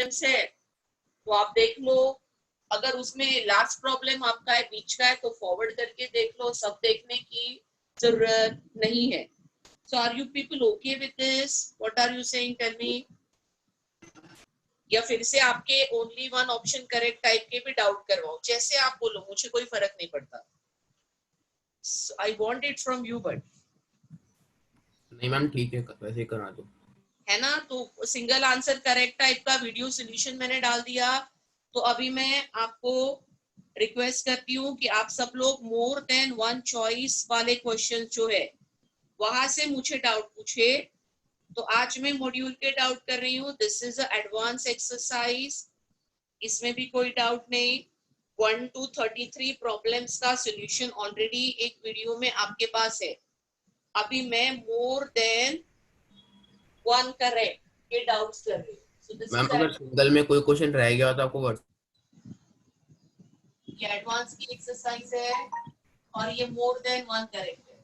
है तो आप देख लो, अगर उसमें लास्ट प्रॉब्लम आपका है बीच का है तो फॉरवर्ड करके देख लो, सब देखने की जरूरत नहीं है. So are you people okay with this? What are you saying? Tell me. या फिर से आपके only one option correct type के भी डाउट करवाओ, जैसे आप बोलो, मुझे कोई फर्क नहीं पड़ता. I want it from you but. नहीं मैम ठीक है, वैसे ही करा दो. है ना, तो सिंगल आंसर करेक्ट टाइप का वीडियो सोल्यूशन मैंने डाल दिया. तो अभी मैं आपको रिक्वेस्ट करती हूँ कि आप सब लोग मोर देन वन चॉइस वाले क्वेश्चन जो है वहां से मुझे डाउट पूछे. तो आज मैं मॉड्यूल के डाउट कर रही हूँ. This is a advance exercise, इसमें भी कोई डाउट नहीं. 1 to 33 प्रॉब्लम्स का सॉल्यूशन ऑलरेडी एक वीडियो में आपके पास है. अभी मैं मोर देन वन करेक्ट ये डाउट्स कर रही हूँ. मैम अगर सिंगल में कोई क्वेश्चन रह गया तो आपको ये एडवांस की एक्सरसाइज है और ये मोर देन वन करेक्ट है.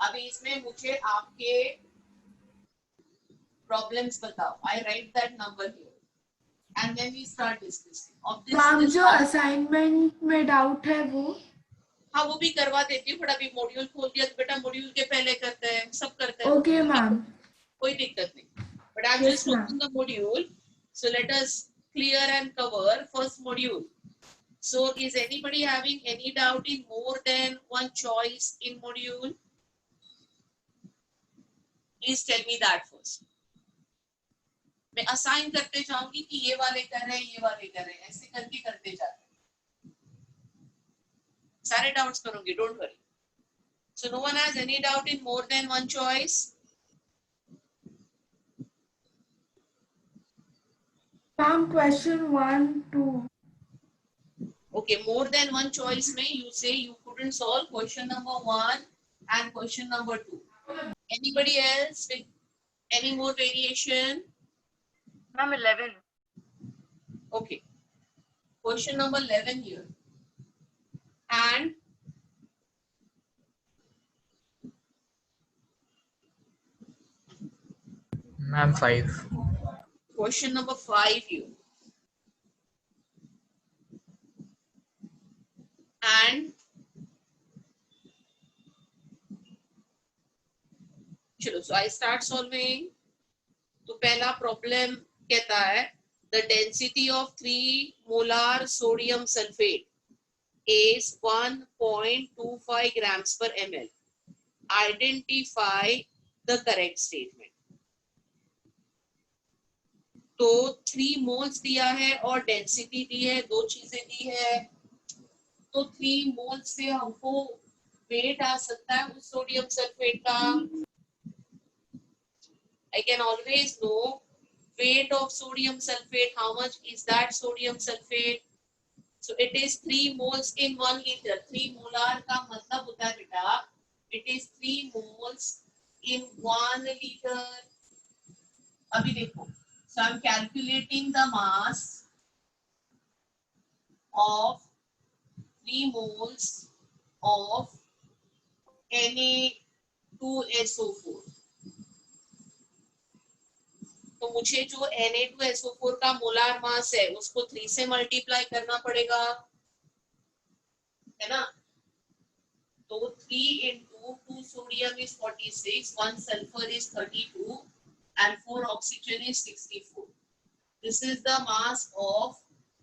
अभी इसमें मुझे आपके प्रॉब्लम्स बताओ. I write that number here and then we start discussing. Ma'am जो असाइनमेंट में डाउट है वो, हाँ वो भी करवा देती हूँ, बट अभी मॉड्यूल खोल दिया तो बेटा मॉड्यूल के पहले करते हैं, सब करते हैं. ओके मैम, कोई दिक्कत नहीं. But I am just open the module, so let us clear and cover first module. So is anybody having any doubt in more than one choice in module? Please tell me that first. मैं assign करते जाऊंगी कि ये वाले कर रहे हैं, ये वाले कर रहे हैं, ऐसे करके करते जाते हैं. सारे डाउट्स करूंगी, don't worry. So no one has any doubt in more than one choice? Ma'am question 1, 2. Okay, more than one choice में you say you couldn't solve question number 1 and question number 2. Anybody else with any more variation? Ma'am, 11. Okay. Question number 11 here. And Ma'am, 5. question number 5 here. And चलो, so I start solving. तो पहला problem कहता है the density of 3 molar sodium sulfate is 1.25 grams per ml. Identify the correct statement. तो 3 moles दिया है और density दी है, दो चीजें दी है. तो 3 मोल्स से हमको वेट आ सकता है उस सोडियम सल्फेट का. I can always know weight of sodium sulfate. How much is that sodium sulfate? So it is 3 moles in 1 liter. 3 molar का मतलब होता है बेटा, it is 3 moles in 1 liter. अभी देखो, so I'm calculating the mass of 3 moles of Na2SO4. तो मुझे जो Na2SO4 का मोलार मास है उसको 3 से मल्टीप्लाई करना पड़ेगा, है ना. तो 3 into 2 sodium is 46, 1 sulfur is 32 and 4 oxygen is 64. This is the mass of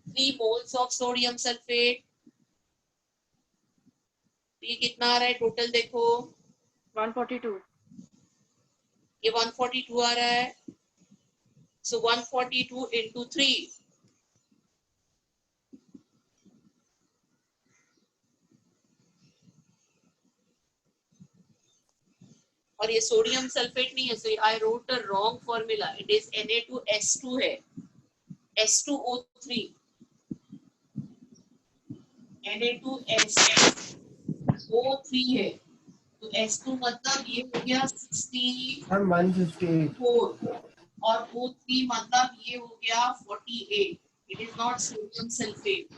3 moles of sodium sulfate. ये कितना आ रहा है टोटल देखो, 142. ये 142 आ रहा है. So 142 into 3. और ये सोडियम सल्फेट नहीं है, so I wrote a wrong formula. It is Na2S2 है, S2O3. Na2SO3 है, तो S2 मतलब ये हो गया 64 और O3 मतलब ये हो गया 48. It is not sodium sulfate.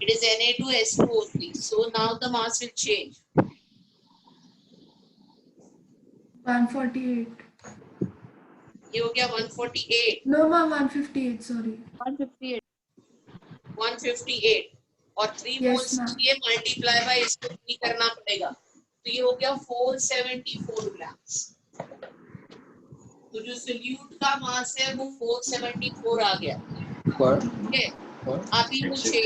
It is Na2S2O3. So now the mass will change. 148. ये हो गया 148, No, ma'am, 158, sorry. 158. 158 और 3 Yes, मोल्स ma'am. ये मल्टीप्लाई बाय इसको 3 करना पड़ेगा, तो ये हो गया 474 ग्राम्स। तो जो सोल्यूट का मास है वो 474 आ गया। ठीक है, अभी मुझे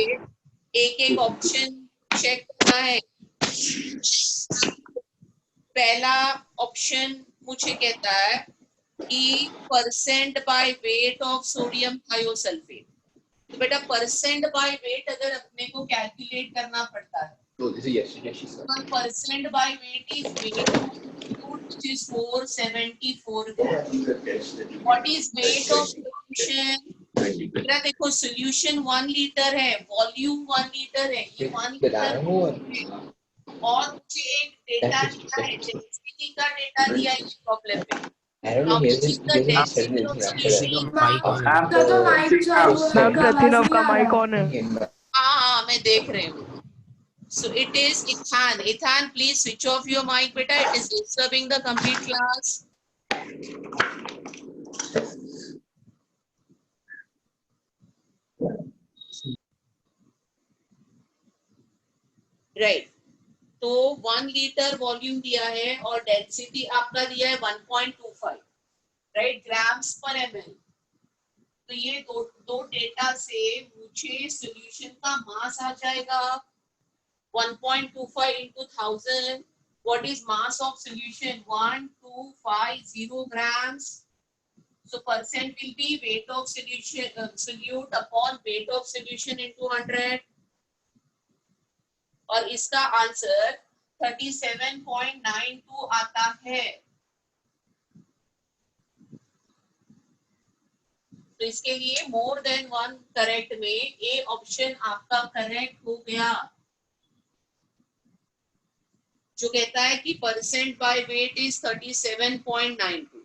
एक एक ऑप्शन चेक करना है। पहला ऑप्शन मुझे कहता है कि percent by weight of sodium thiosulphate. तो बेटा परसेंट बाय वेट अगर अपने को कैलकुलेट करना पड़ता है, percent by weight is weight which is 474 grams. What is weight of solution? बेटा देखो सोल्यूशन 1 लीटर है, वॉल्यूम 1 लीटर है, ये 1 लीटर और मुझे एक डेटा दिया है, डेंसिटी का डेटा दिया है इस प्रॉब्लम में। How much is the density of solution? Mic on है। का तो माइक चालू है, मैम आपका आवाज प्रतिनव नहीं का आ माइक रहा। ऑन है। हाँ मैं देख रही हूँ। So it is Ethan. Ethan, please switch off your mic, beta. It is disturbing the complete class. Right. तो 1 लीटर वॉल्यूम दिया है और डेंसिटी आपका दिया है 1.25, राइट, ग्राम्स पर ml। तो ये दो डेटा से मुझे सॉल्यूशन का मास आ जाएगा 1.25 into 1000. What is mass of solution? 1250 grams. So percent will be weight of solution, solute upon weight of solution into 100. और इसका आंसर 37.92 आता है। तो इसके लिए मोर देन वन करेक्ट में ए ऑप्शन आपका करेक्ट हो गया, जो कहता है कि percent by weight is 37.92।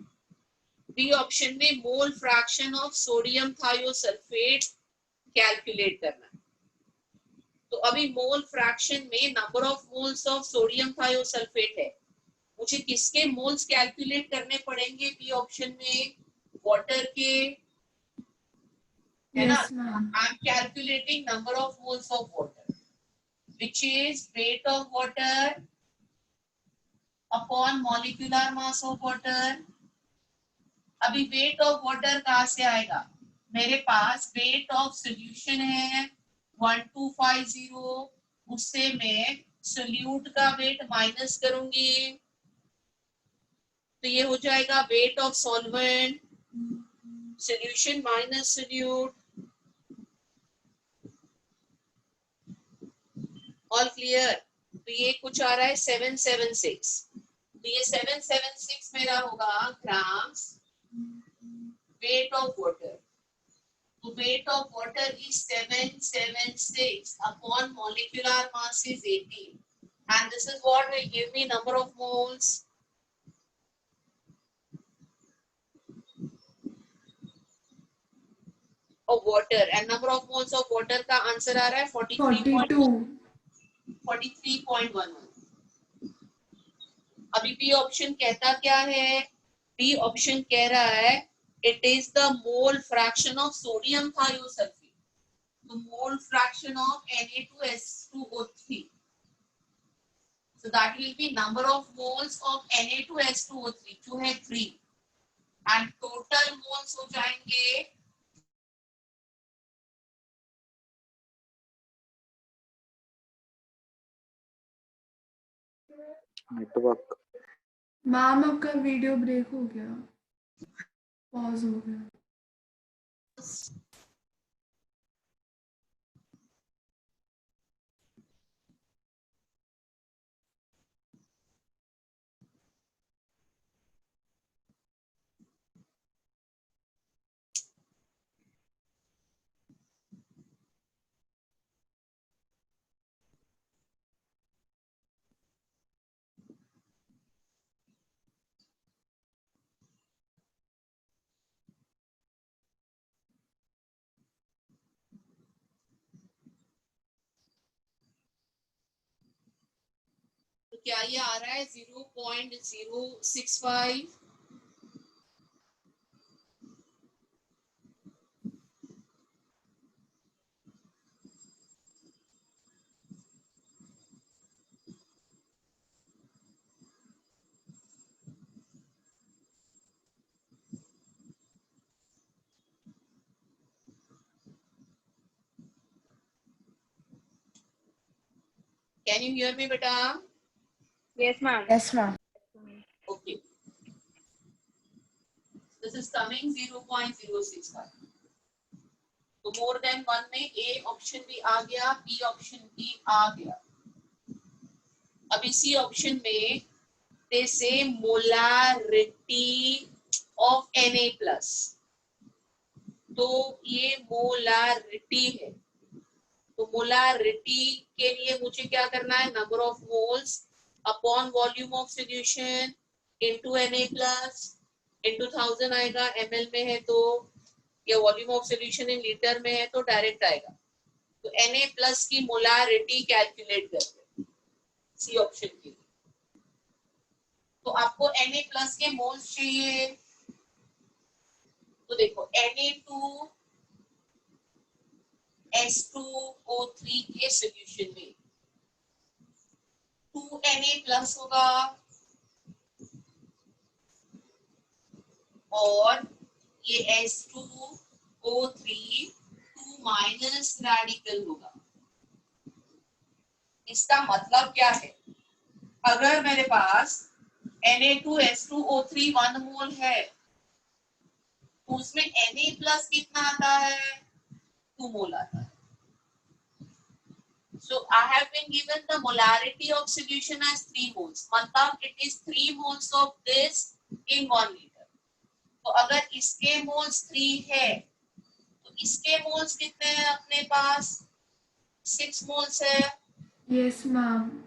B option में mole fraction of sodium thiosulphate calculate करना। तो अभी मोल फ्रैक्शन में number of moles of sodium thiosulphate है, मुझे किसके मोल्स कैलकुलेट करने पड़ेंगे बी ऑप्शन में? वाटर के, है ना? Yes, ma'am. I am calculating number of moles of water which is weight of water upon molecular mass of water. अभी वेट ऑफ वाटर कहां से आएगा? मेरे पास वेट ऑफ सॉल्यूशन है 1250, उससे मैं सोल्यूट का वेट माइनस करूंगी, तो ये हो जाएगा weight of solvent, solution minus solute. All clear? तो ये कुछ आ रहा है 776। तो ये 776 मेरा होगा grams weight of water. So weight of water is 776 upon molecular mass is 18, and this is what will give me number of moles. Of water, and number of moles of water का answer आ रहा है 43.11। अभी B option कहता क्या है? B option कह रहा है it is the mole fraction of sodium thiosulfate, the mole fraction of Na2S2O3. So that will be number of moles of Na2S2O3 जो है 3, and total moles हो जाएंगे नेटवर्क। मैम आपका वीडियो ब्रेक हो गया, पॉज हो गया। तो क्या ये आ रहा है 0.065? Can you hear me, beta? Yes, ma'am. Yes, ma'am. Okay. This is coming 0.065. तो मोर देन वन में ए ऑप्शन भी आ गया, बी ऑप्शन भी आ गया. अब इसी ऑप्शन में दे से मोलारिटी ऑफ Na+. तो ये मोलारिटी है. तो मोलारिटी के लिए मुझे क्या करना है, number of moles upon volume of solution into Na+ into 1000 आएगा. ml में है तो ये volume of solution in litre में है तो डायरेक्ट आएगा. तो Na+ की मोलारिटी कैलकुलेट करते हैं सी ऑप्शन के लिए. तो आपको Na+ के मोल्स चाहिए. तो देखो Na2S2O3 के सॉल्यूशन में 2Na+ होगा और ये S2O3 2- रेडिकल होगा. इसका मतलब क्या है, अगर मेरे पास Na2S2O3 1 मोल है तो उसमें Na+ कितना आता है, 2 मोल आता है. So I have been given the molarity of solution as 3 moles. मतलब it is 3 moles of this in 1 liter. तो अगर इसके मोल्स 3 है तो इसके मोल्स कितने हैं अपने पास, 6 मोल्स है. Yes, ma'am.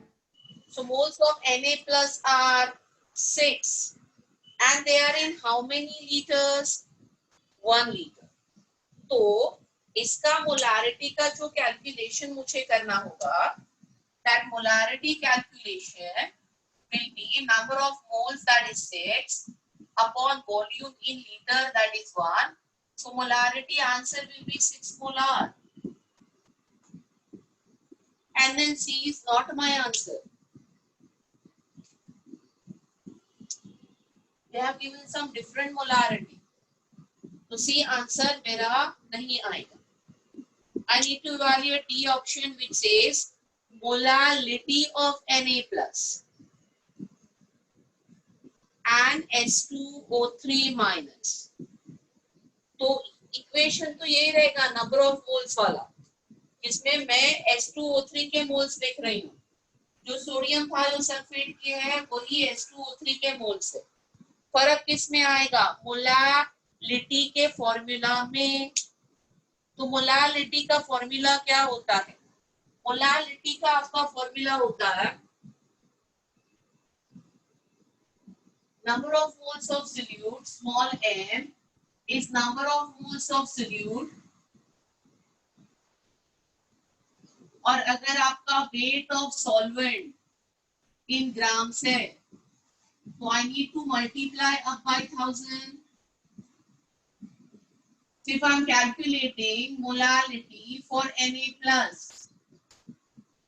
So moles of Na+ are 6 and they are in how many liters, 1 liter. तो इसका मोलारिटी का जो कैलकुलेशन मुझे करना होगा, that molarity calculation will be number of moles, that is 6, upon volume in liter, that is 1. So molarity answer will be 6 molar. And then C is not my answer. They have given some different molarity. तो C answer मेरा नहीं आएगा. I need to evaluate D option which says molality of Na+ and S2O3-. तो equation तो यही रहेगा number of moles वाला, जिसमें मैं S2O3 के मोल्स लिख रही हूँ. जो सोडियम थायोसल्फेट के है वही S2O3 के मोल्स है. फर्क किस में आएगा, मोलालिटी के फॉर्मूला में. तो मोलालिटी का फॉर्मूला क्या होता है, मोलालिटी का आपका फॉर्मूला होता है number of moles of solute, small m, is number of moles of solute. और अगर आपका weight of solvent in grams है तो I need to multiply up by 1000. So if I am calculating molality for Na+,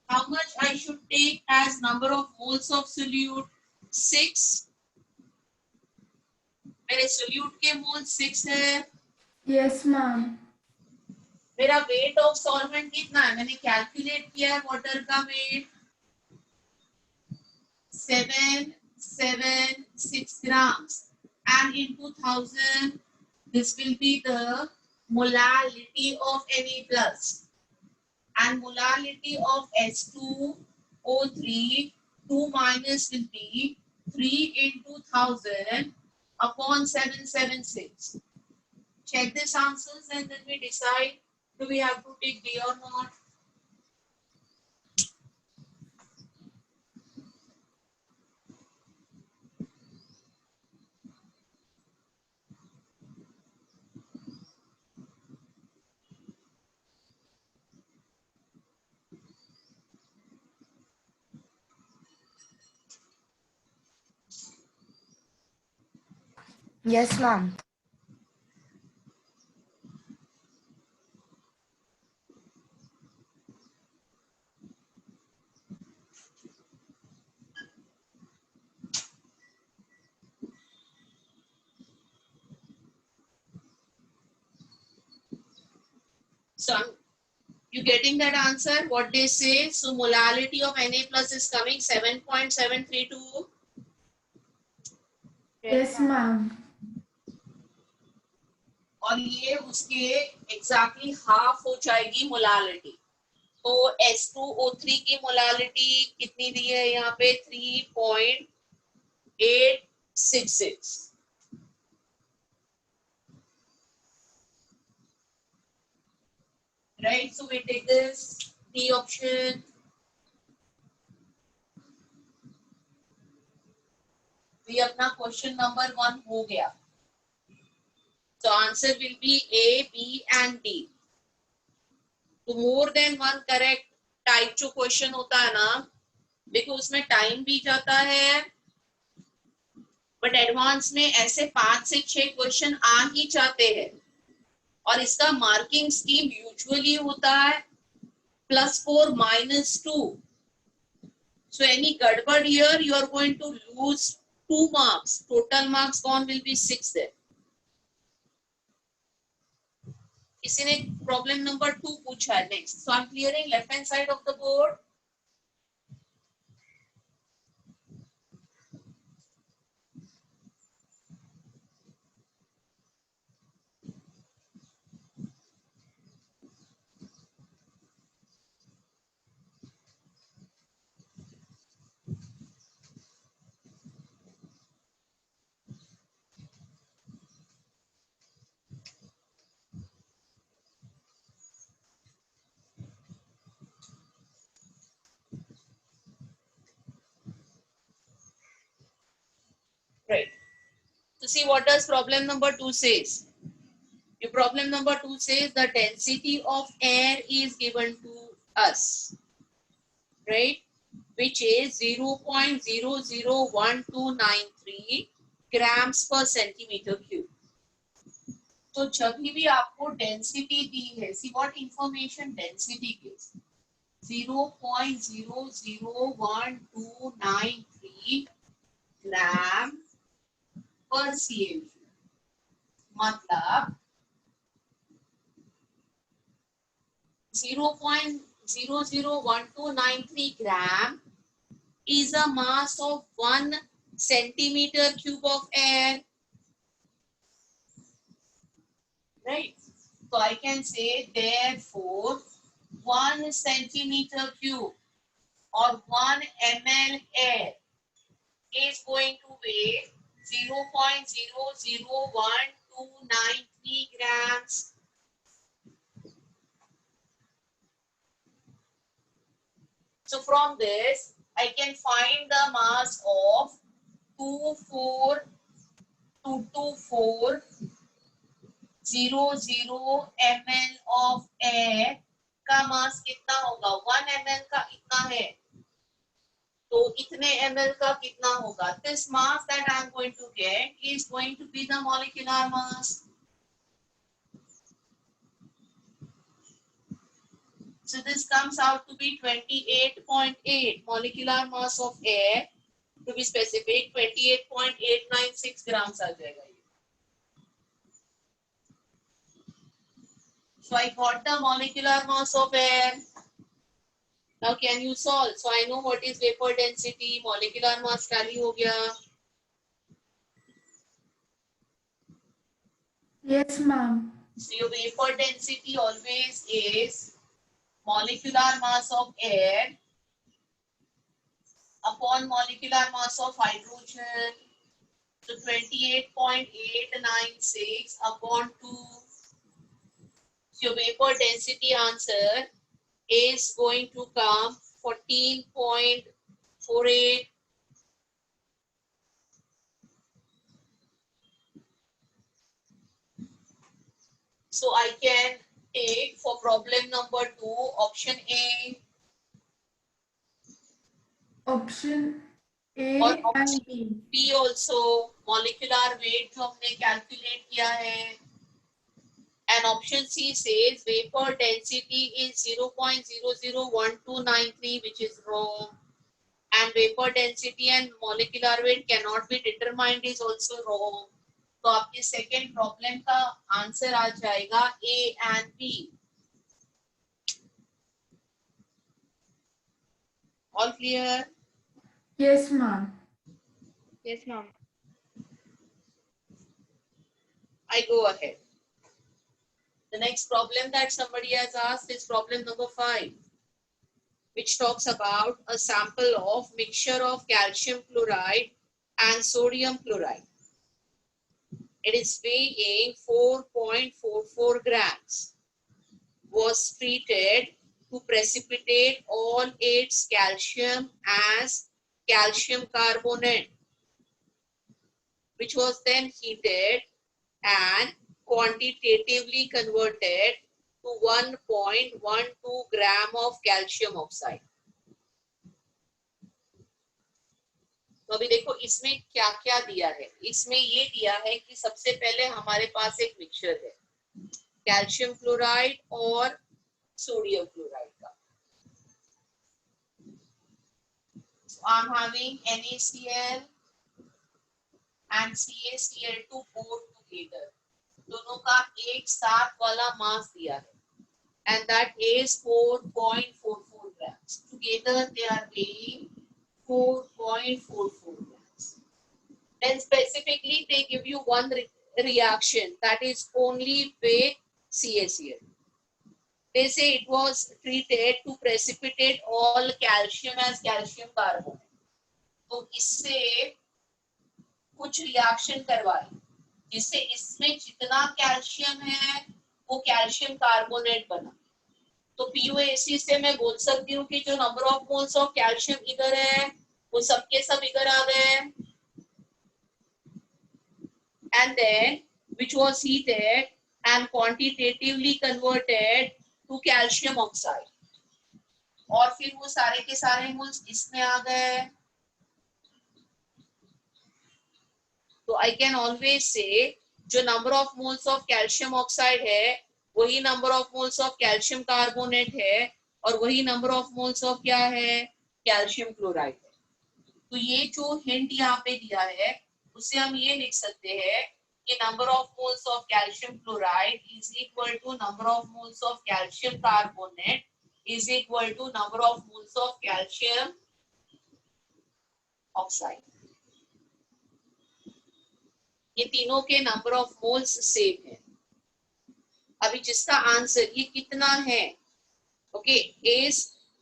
how much I should take as number of moles of solute, 6. मेरे solute के मोल 6 है. Yes, ma'am. मेरा weight of solvent कितना है, मैंने calculate किया है water का wait 776 grams and into 1000 this will be the molality of Na+, and molality of S2O3 2- will be 3 into 1000 upon 776. Check this answers and then we decide do we have to take D or not. Yes, ma'am. So I'm You getting that answer? What they say? So molality of Na plus is coming 7.732. Yes, ma'am. और ये उसके exactly half हो जाएगी molality. तो H2O3 की molality कितनी दी है यहाँ पे? 3.866. Right, so we take this D option. We अपना question number 1 हो गया. So answer will be A, B and D. तो more than one correct type जो question होता है ना, देखो उसमें टाइम भी जाता है, बट एडवांस में ऐसे 5 से 6 क्वेश्चन आ ही जाते हैं. और इसका मार्किंग स्कीम यूजुअली होता है +4 -2. So any gadbad here, you are going to lose 2 marks. Total marks gone will be 6 there. किसी ने प्रॉब्लम नंबर 2 पूछा है. Next. So I'm clearing left hand side of the board. Right. So see what does problem number 2 says. Your problem number 2 says the density of air is given to us, right? Which is 0.001293 grams per centimeter cube. तो जब भी आपको density दी है, see what information density gives. 0.001293 ग्राम पर cm. मतलब 0.001293 gram is a mass of 1 centimeter cube of air. Right? So I can say therefore 1 centimeter cube or 1 ml air is going to weigh 0.001293 grams. So from this, I can find the mass of 2422400 ml of air का मास कितना होगा? 1 ml का इतना है, तो इतने ml का कितना होगा? This mass that I am going to get is going to be the molecular mass. So this comes out to be 28.8 molecular mass of air. To be specific, 28.896 grams आ जाएगा ये. So I got the molecular mass of air. Now can you solve? So I know what is vapor density. Molecular mass tally हो गया. Yes, ma'am. So your vapor density always is molecular mass of air upon molecular mass of hydrogen. So 28.896 upon 2. So your vapor density answer is going to come 14.48. So I can take for problem number 2 option A. Option A और and option B. B also. molecular weight जो हमने calculate किया है. And option C says vapor density is 0.001293, which is wrong. And vapor density and molecular weight cannot be determined is also wrong. तो आपकी second problem का answer आ जाएगा A and B. All clear? Yes, ma'am. Yes, ma'am. I go ahead. The next problem that somebody has asked is problem number 5, which talks about a sample of mixture of calcium chloride and sodium chloride. It is weighing 4.44 grams. Was treated to precipitate all its calcium as calcium carbonate, which was then heated and quantitatively converted to 1.12 gram of calcium oxide. तो अभी देखो इसमें क्या क्या दिया है. इसमें ये दिया है कि सबसे पहले हमारे पास एक मिक्सचर है कैल्शियम क्लोराइड और सोडियम क्लोराइड का. So I'm having NaCl and CaCl2 both together. दोनों का एक साथ वाला मास दिया है and that is 4.44 grams. Together they are weighing 4.44 grams. Then specifically they give you one reaction that is only with CaCl. They say it was treated to precipitate all calcium as calcium carbonate. तो इससे कुछ reaction करवाए जिससे इसमें जितना calcium है वो calcium carbonate बना. तो PuAC से मैं बोल सकती हूँ कि जो number of moles of calcium इधर है वो सबके सब इधर आ गए and then which was heated and quantitatively converted to calcium oxide. और फिर वो सारे के सारे मोल्स इसमें आ गए. तो I can always say जो number of moles of calcium oxide है वही number of moles of calcium carbonate है और वही नंबर ऑफ मोल्स ऑफ क्या है कैल्शियम क्लोराइड है. तो ये जो हिंट यहाँ पे दिया है उससे हम ये लिख सकते हैं कि number of moles of calcium chloride is equal to number of moles of calcium carbonate is equal to number of moles of calcium oxide. ये तीनों के नंबर ऑफ मोल्स सेम है. अभी जिसका आंसर ये कितना है ओके इज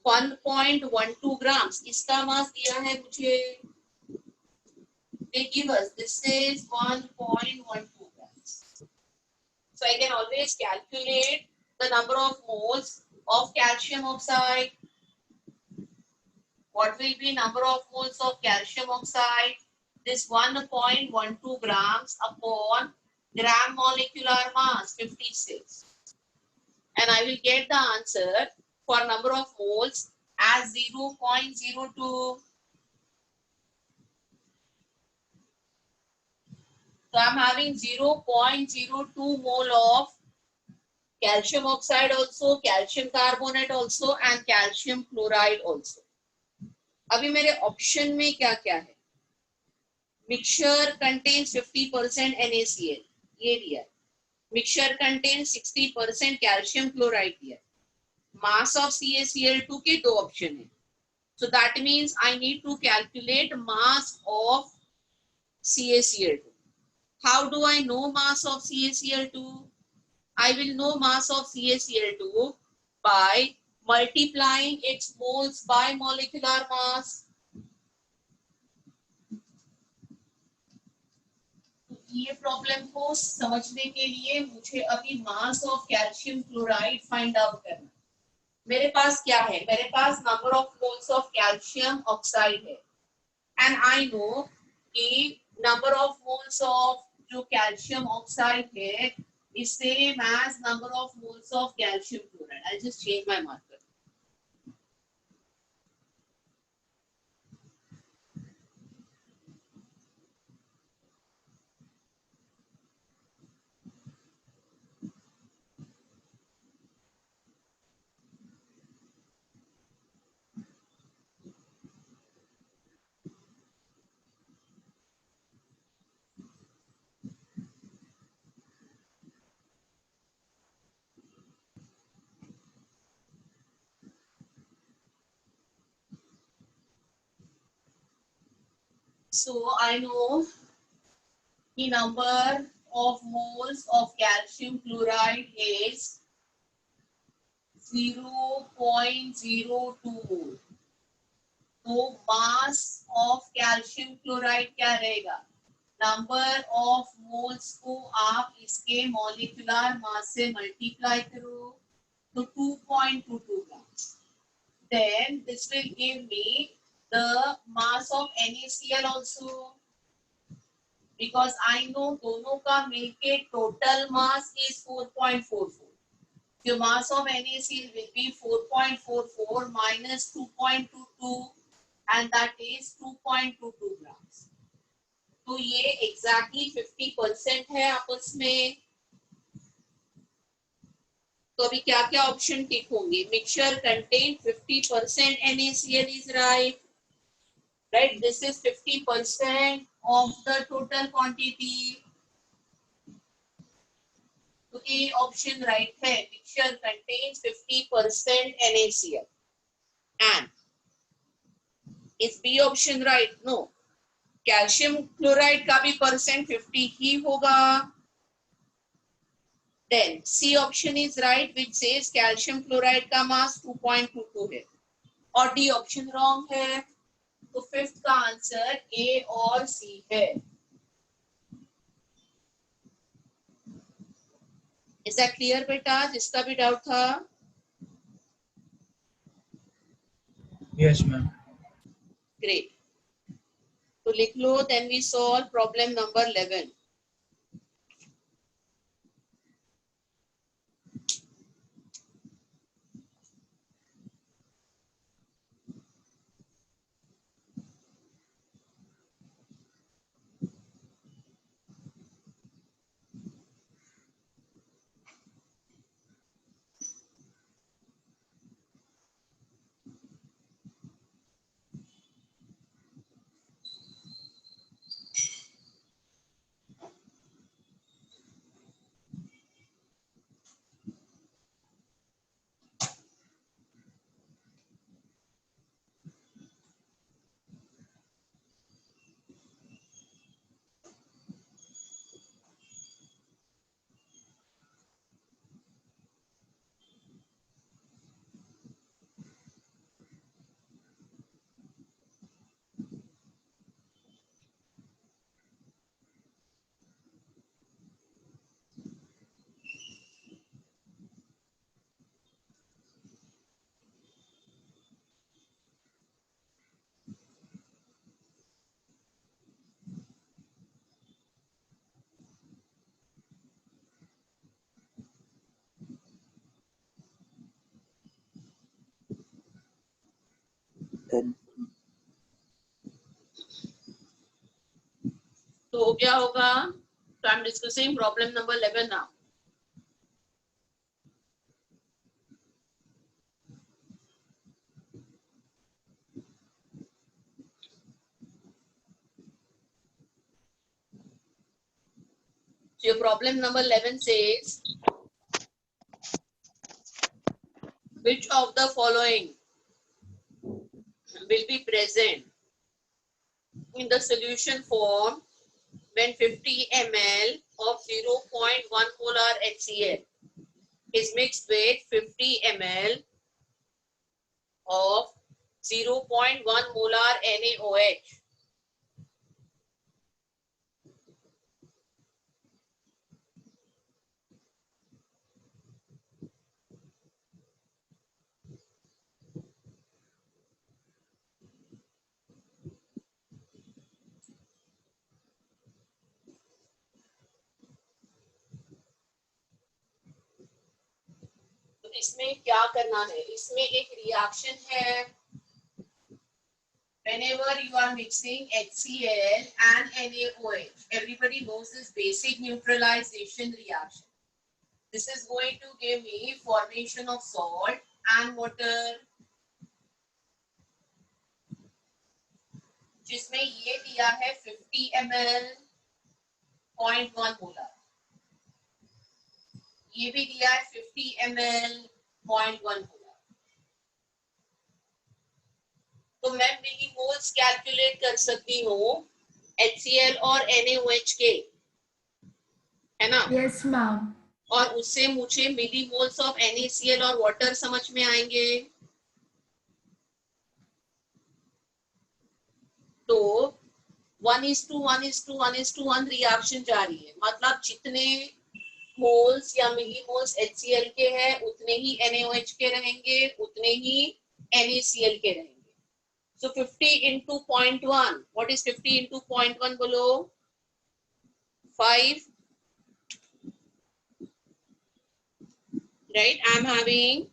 1.12 ग्राम्स. इसका मास दिया है मुझे they give us this is 1.12 grams. So I can always calculate the number of moles of calcium oxide. What will be number of moles of calcium oxide? This 1.12 grams upon gram molecular mass 56. And I will get the answer for number of moles as 0.02. So I'm having 0.02 mole of calcium oxide also, calcium carbonate also and calcium chloride also. अभी मेरे option में क्या क्या है. Mixture contains 50% NaCl ये दिया है. Mixture contains 60% calcium chloride दिया है. मास ऑफ CaCl2 के दो ऑप्शन है. So that means I need to calculate mass of CaCl2. How do I know mass of CaCl2? I will know mass of CaCl2 by multiplying its moles by molecular mass. ये problem को समझने के लिए मुझे अभी mass of calcium chloride find out करना. मेरे पास क्या है मेरे पास number of moles of calcium oxide है एंड आई नो कि नंबर ऑफ मोल्स ऑफ जो कैल्शियम ऑक्साइड है is same as number of moles of calcium chloride. I'll just change my marker. So I know the number of moles of calcium chloride is 0.02. तो मास of calcium chloride क्या रहेगा? Number of moles को आप इसके molecular mass से multiply करो तो 2.22 grams. Then this will give me the mass of NaCl also, because I know दोनों का मिलके total mass is 4.44. The mass of NaCl will be 4.44 minus 2.22 and that is 2.22 grams. तो ये exactly 50% है आपस में. तो अभी क्या क्या ऑप्शन टिक होंगे? Mixture contain 50% NaCl is right. Right, this is 50% of the total quantity. तो ये ऑप्शन राइट है. Mixture contains 50% NaCl. And is B option right? No. Calcium chloride का भी परसेंट 50 ही होगा. Then C option is right which says calcium chloride का mass 2.22 है. और D ऑप्शन रॉन्ग है. तो फिफ्थ का आंसर A और C है. Is that clear बेटा? जिसका भी डाउट था? Yes, ma'am. Great. तो लिख लो. Then we solve problem number 11. तो हो गया होगा. So I'm discussing problem number 11 now. So your problem number 11 says, which of the following will be present in the solution form when 50 ml of 0.1 molar HCl is mixed with 50 ml of 0.1 molar NaOH? इसमें क्या करना है? इसमें एक reaction है. Whenever you are mixing HCl and NaOH, everybody knows this basic neutralization reaction. This is going to give me formation of salt and water. जिसमें ये दिया है 50 ml 0.1 मोलर. ये भी दिया है 50 ml 0.1 मोलर. तो मैं मिलीमोल्स कैलकुलेट कर सकती हूँ HCl और NaOH के, है ना? Yes ma'am. और उससे मुझे मिलीमोल्स ऑफ NaCl और वाटर समझ में आएंगे। तो 1:1:1:1 रिएक्शन जारी है, मतलब जितने मोल्स या मिलीमोल्स HCl के हैं उतने ही NaOH के रहेंगे, उतने ही NaCl के रहेंगे। So 50 into 0.1, what is 50 into 0.1 बोलो? 5, right? I'm having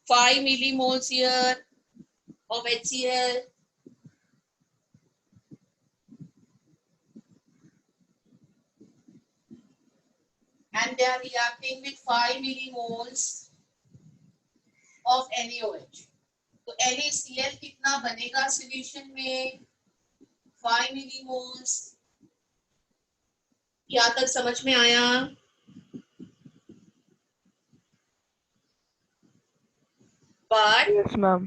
5 millimoles here of HCl. And they are reacting with 5 millimoles of NaOH. तो NaCl कितना बनेगा सॉल्यूशन में? 5 millimoles. क्या तक समझ में आया? But Yes, ma'am.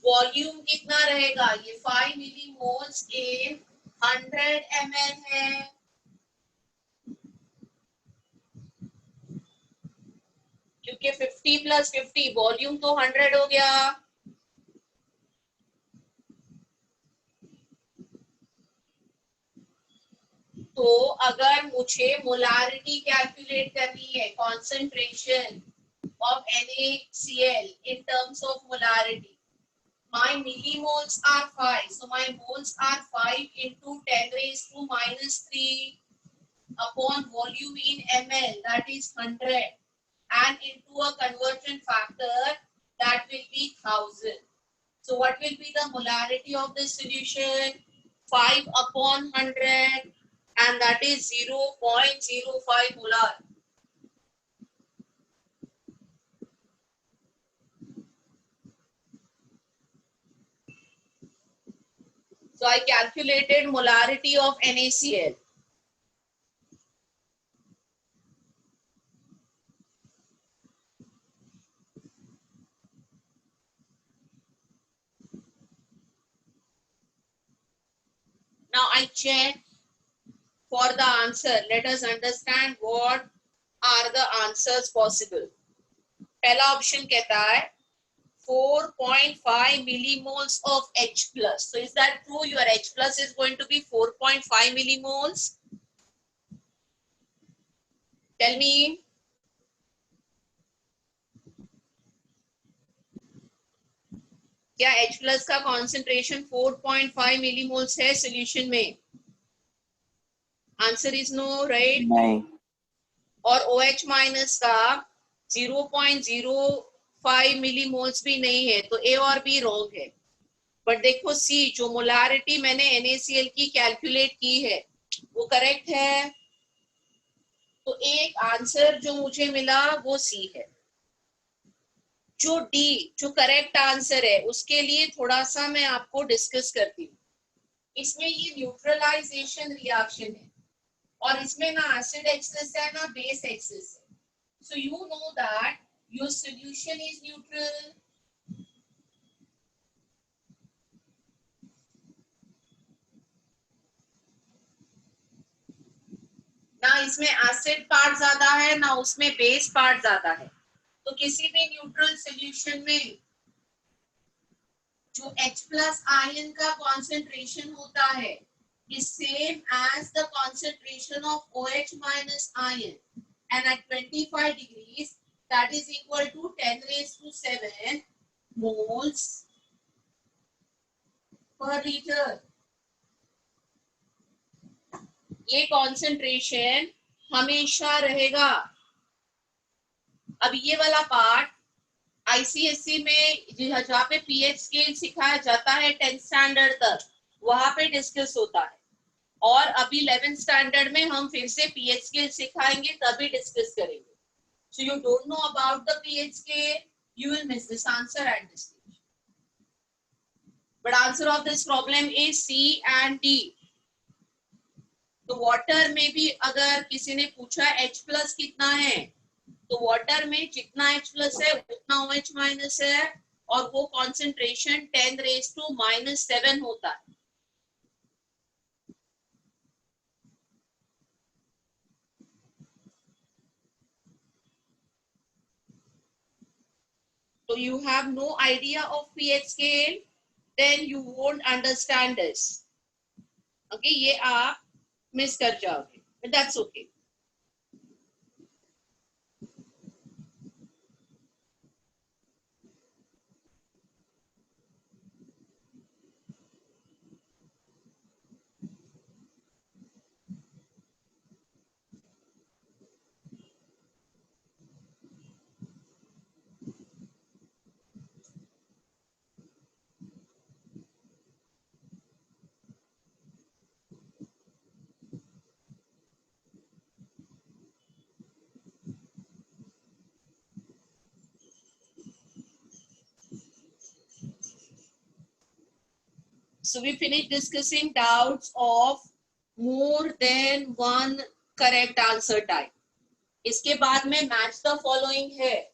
वॉल्यूम कितना रहेगा? ये 5 millimoles in 100 ml है, क्योंकि 50 + 50 वॉल्यूम तो 100 हो गया। तो अगर मुझे मोलारिटी कैलकुलेट करनी है, concentration of NaCl in terms of molarity, my millimoles are 5, so my moles are 5 into 10⁻³ upon volume in ml, that is 100, and into a conversion factor, that will be 1000. So what will be the molarity of this solution? 5/100, and that is 0.05 molar. So I calculated molarity of NaCl. Now I check for the answer. Let us understand what are the answers possible. पहला option कहता है 4.5 millimoles of H plus. So is that true? Your H plus is going to be 4.5 millimoles. Tell me. क्या H plus का concentration 4.5 millimoles है solution में? Answer is no, right? नहीं. और OH minus का 0.05 मिलीमोल्स भी नहीं है, तो A और B रॉन्ग है। बट देखो C, जो मोलारिटी मैंने NaCl की कैलकुलेट की है वो करेक्ट है। तो एक आंसर जो मुझे मिला वो C है। जो D, जो करेक्ट आंसर है, उसके लिए थोड़ा सा मैं आपको डिस्कस करती हूँ। इसमें ये न्यूट्रलाइजेशन रिएक्शन है और इसमें ना एसिड एक्सेस है ना बेस एक्सेस है। So you know that your solution is neutral. ना इसमें एसिड पार्ट ज्यादा है ना उसमें बेस पार्ट ज्यादा है। तो किसी भी न्यूट्रल सॉल्यूशन में जो H+ आयन का कॉन्सेंट्रेशन होता है is same as the concentration of OH minus ion, and at 25 degrees that is equal to 10⁻⁷ moles per liter. ये कॉन्सेंट्रेशन हमेशा रहेगा। अब ये वाला पार्ट ICSE में जहाँ पे pH स्केल सिखाया जाता है 10th स्टैंडर्ड तक, वहां पे डिस्कस होता है। और अभी 11th स्टैंडर्ड में हम फिर से pH स्केल सिखाएंगे, तभी डिस्कस करेंगे। So you don't know about the pH scale, you will miss this answer at this stage. But answer of this problem is C and D. तो वाटर में भी अगर किसी ने पूछा H+ कितना है, तो वाटर में जितना H+ है उतना OH- है और वो कॉन्सेंट्रेशन 10⁻⁷ होता है। So you have no idea of pH scale, then you won't understand this. Okay, ये आप मिस कर जाओगे, but that's okay. So we finished discussing doubts of more than one correct answer type. इसके बाद में match the following है.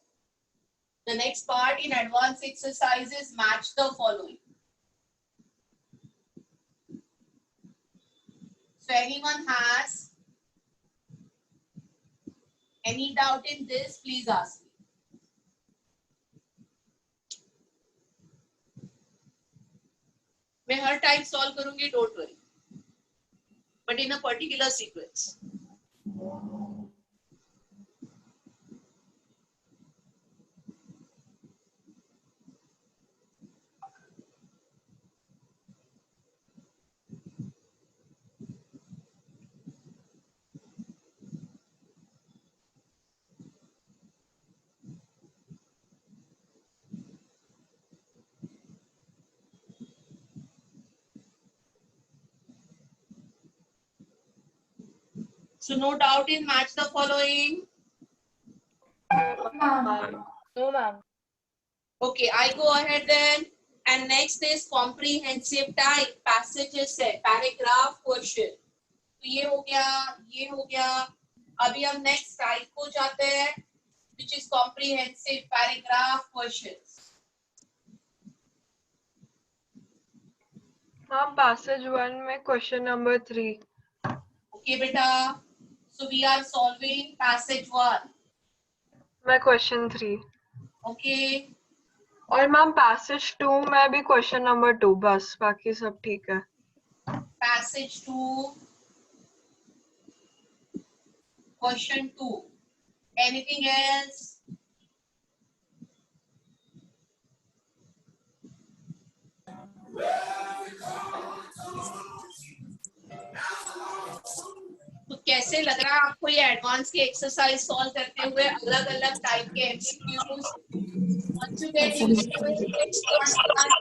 The next part in advanced exercises match the following. So anyone has any doubt in this, please ask me. मैं हर type solve करूंगी, don't worry, but in a particular sequence. So no doubt in match the following. No, ma'am. Okay, I go ahead then. And next is comprehensive type. Passages है, paragraph, question. तो ये हो गया, ये हो गया. अभी हम next type को जाते हैं, which is comprehensive paragraph questions. हाँ, passage 1 में question number 3. Okay, बेटा. So we are solving passage 1. मैं question 3. Okay. और मैम passage 2 में भी question number 2, बस बाकी सब ठीक है. Passage 2. Question 2. Anything else? तो कैसे लग रहा है आपको ये एडवांस के एक्सरसाइज सॉल्व करते हुए, अलग अलग टाइप के MCQs? Once you get used to it, it's not hard.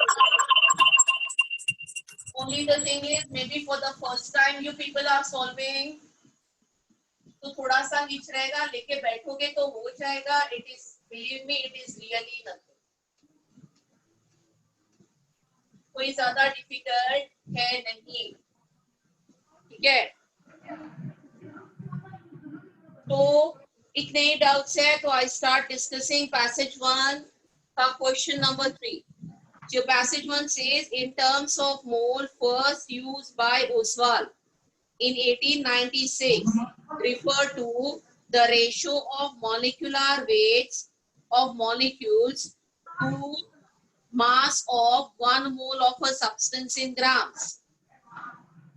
Only the thing is, maybe for the first time you people are solving, तो थोड़ा सा हिच रहेगा, लेके बैठोगे तो हो जाएगा. It is, believe me, it is really nothing. कोई ज्यादा डिफिकल्ट है नहीं, ठीक है? तो इतने ही डाउट्स है, तो आई स्टार्ट डिस्कसिंग पैसेज 1 का क्वेश्चन नंबर 3. जो passage 1 says, in terms of mole first used by Oswal in 1896 refer to the ratio of molecular weights of molecules to mass of 1 mole of a substance in grams.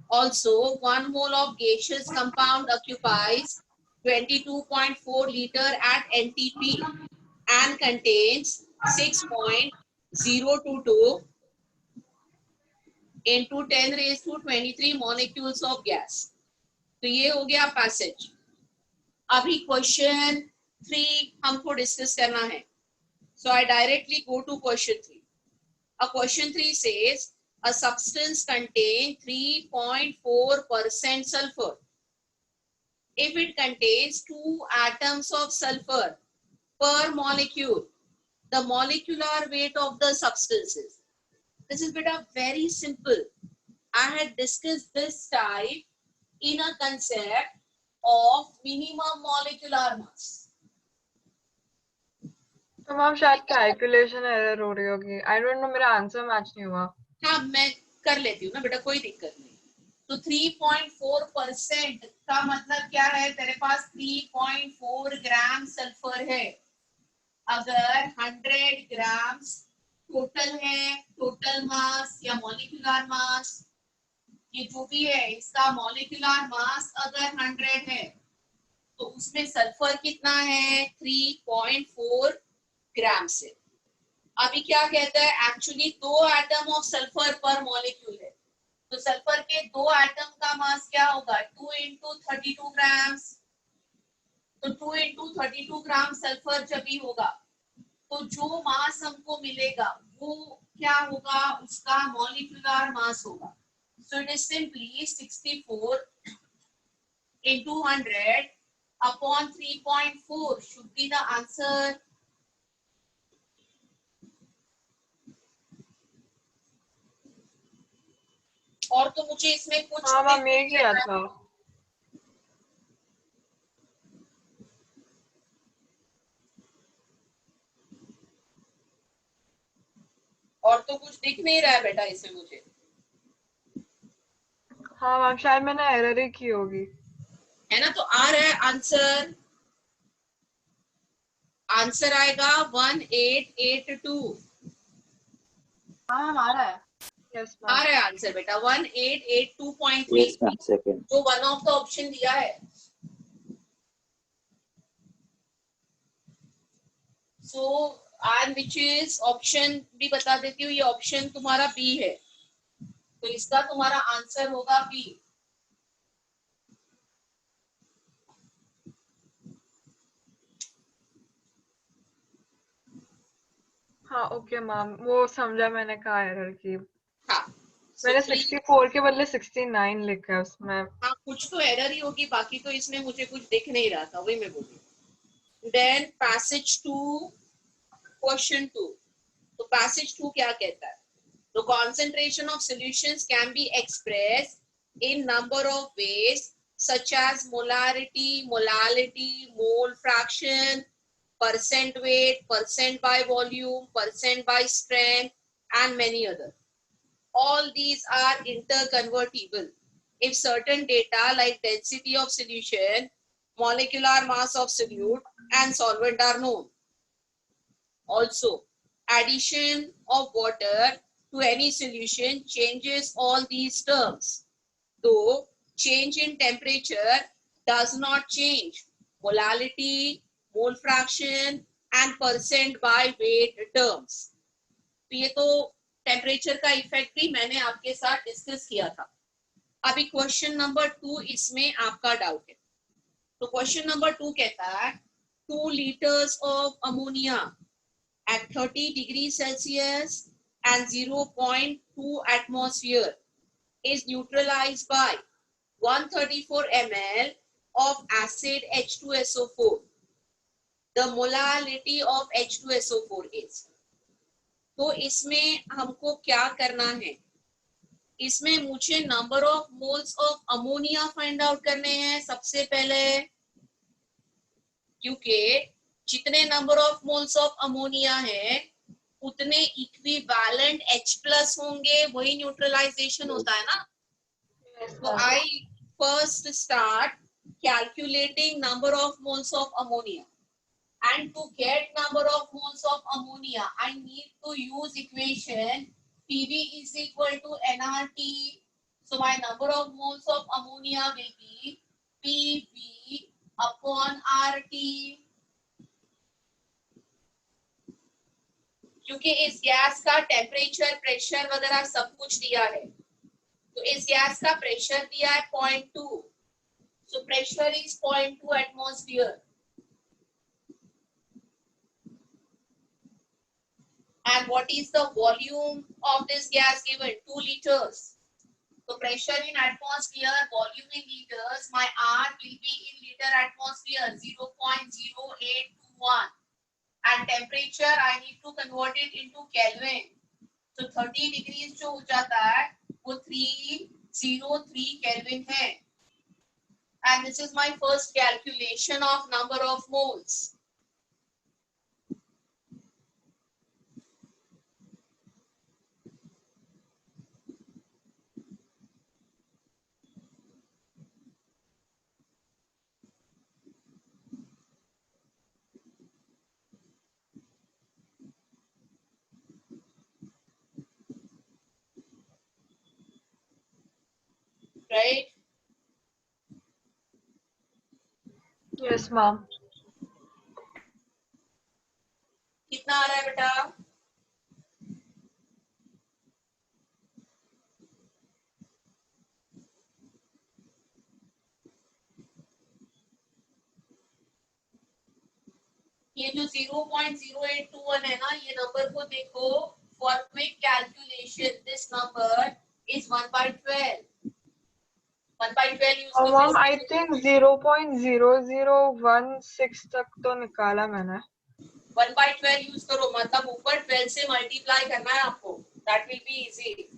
Also, 1 mole of gaseous compound occupies 22.4 liter at NTP and contains 6.022 into 10 raised to 23 molecules of gas. तो ये हो गया passage. अभी question 3 हमको discuss करना है. So I directly go to question 3. A question 3 says a substance contains 3.4% sulfur. If it contains 2 atoms of sulfur per molecule, the molecular weight of the substances. This is beta very simple. I had discussed this type in a concept of minimum molecular mass. तो ma'am शायद calculation error हो रही होगी. I don't know, मेरा answer match नहीं हुआ. हाँ, मैं कर लेती हूँ ना बेटा, कोई दिक्कत नहीं. तो 3.4% का मतलब क्या है? तेरे पास 3.4 ग्राम सल्फर है. अगर 100 ग्राम्स टोटल है, टोटल मास या मॉलिक्यूलर मास, ये जो भी है इसका मॉलिक्यूलर मास अगर 100 है तो उसमें सल्फर कितना है 3.4 ग्राम से। अभी क्या कहता है, एक्चुअली 2 एटम ऑफ सल्फर पर मॉलिक्यूल है, तो सल्फर के 2 एटम का मास क्या होगा 2 into 32 ग्राम्स। तो 2 into 32 ग्राम सल्फर जब भी होगा तो जो मास हमको मिलेगा वो क्या होगा, उसका मॉलिक्यूलर मास होगा। So it is simply 64 into 100 upon 3.4 should be the answer. और तो मुझे इसमें कुछ हाँ मैम ये किया था। और तो कुछ दिख नहीं रहा है बेटा इसमें मुझे। हाँ मैम शायद मैंने एरर ही की होगी। है ना, तो आ रहा है आंसर, आंसर आएगा 1882। हाँ आ रहा है। यस आ मैम। रहा है आंसर बेटा 1882.3। Yes, ma'am. Second. जो वन ऑफ द ऑप्शन दिया है। So and which is option भी बता देती हूँ, ये ऑप्शन तुम्हारा बी है, तो इसका तुम्हारा आंसर होगा बी। हाँ ओके मैम वो समझा मैंने कहा एरर की। हाँ मैंने so 64 के बदले 69 लिखा है उसमें। हाँ कुछ तो एरर ही होगी, बाकी तो इसमें मुझे कुछ दिख नहीं रहा था, वही मैं बोली। Then passage two, question 2। तो पैसेज 2 क्या कहता है, the concentration of solutions can be expressed in number of ways such as molarity, molality, mole fraction, percent weight, percent by volume, percent by strength, and many others. All these are interconvertible if certain data like density of solution, molecular mass of solute, and solvent are known. Also, addition of water to any solution changes all these terms, though change in temperature does not change molality, mole fraction, and percent by weight terms. तो ये तो temperature का effect भी मैंने आपके साथ discuss किया था। अभी क्वेश्चन नंबर 2 इसमें आपका डाउट है। तो क्वेश्चन नंबर 2 कहता है 2 liters of ammonia at 30 degrees Celsius and 0.2 atmosphere is neutralized by 134 ml of acid H2SO4. The molality of H2SO4 is. तो इसमें हमको क्या करना है, इसमें मुझे number of moles of ammonia find out करने हैं सबसे पहले, क्योंकि जितने number of moles of ammonia है उतने इक्विवेलेंट H+ होंगे, वही न्यूट्रलाइजेशन होता है ना। तो I first start calculating number of moles of ammonia, and to get number of moles of ammonia I need to use equation PV is equal to nRT. So my number of moles of ammonia will be PV upon RT. क्योंकि इस gas का temperature, pressure वगैरह सब कुछ दिया है, तो इस गैस का प्रेशर दिया है 0.2, so pressure is 0.2 atmosphere. And what is the volume of this gas given? 2 liters. So pressure in atmosphere, volume in liters, my R will be in liter atmosphere 0.0821. And temperature I need to convert it into Kelvin. So 30 degrees जो हो जाता है वो 303 Kelvin है. And this is my first calculation of number of moles. right? Yes, ma'am. कितना आ रहा है बेटा? ये जो 0.0821 है ना, ये नंबर को देखो, for quick calculation this number is 1/12. 1/12 use और मैम आई करो। थिंक 0.0016 तक तो निकाला मैंने। 1/12 यूज करो, मतलब ऊपर 12 से मल्टीप्लाई करना है आपको, दैट विल बी इजी,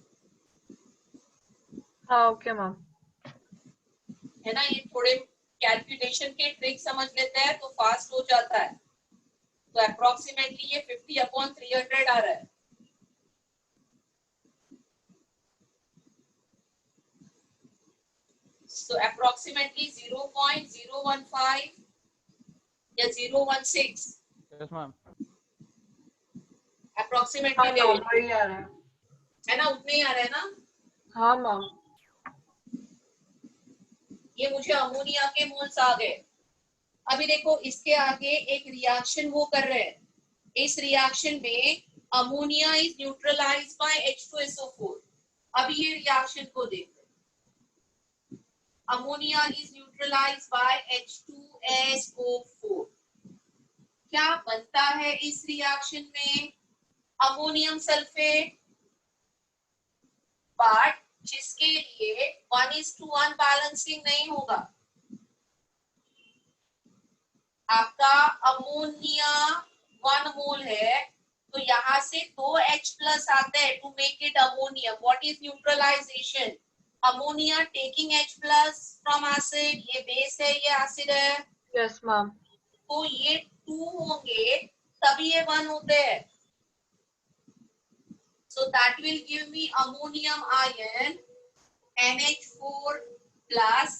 हाँ ओके मैम। है ना। ये थोड़े कैलकुलेशन के ट्रिक समझ लेते हैं तो फास्ट हो जाता है। तो अप्रोक्सीमेटली ये 50/300 आ रहा है। So approximately 0.015 या 016 Yes, ma'am. अप्रोक्सीमेटली हाँ ले मैम लेना, वही आ रहा है। है ना, उतने ही आ रहे हैं ना। हाँ मैम। ये मुझे अमोनिया के मोल्स आ गए। अभी देखो इसके आगे एक रिएक्शन वो कर रहे हैं, इस रिएक्शन में ammonia is neutralised bye H2SO4। अभी ये रिएक्शन को देखो, ammonia is neutralised bye H2SO4। क्या बनता है इस रिएक्शन में? अमोनियम सल्फेट, बट जिसके लिए 1:1 बैलेंसिंग नहीं होगा। आपका अमोनिया 1 मोल है तो यहाँ से 2H+ आता है to make it ammonium. What is neutralization? Ammonia taking H+ from acid, ये बेस है, ये एसिड है, यस मैम। तो ये 2 होंगे तभी ये 1 होते हैं। So that will give me ammonium ion NH4 plus,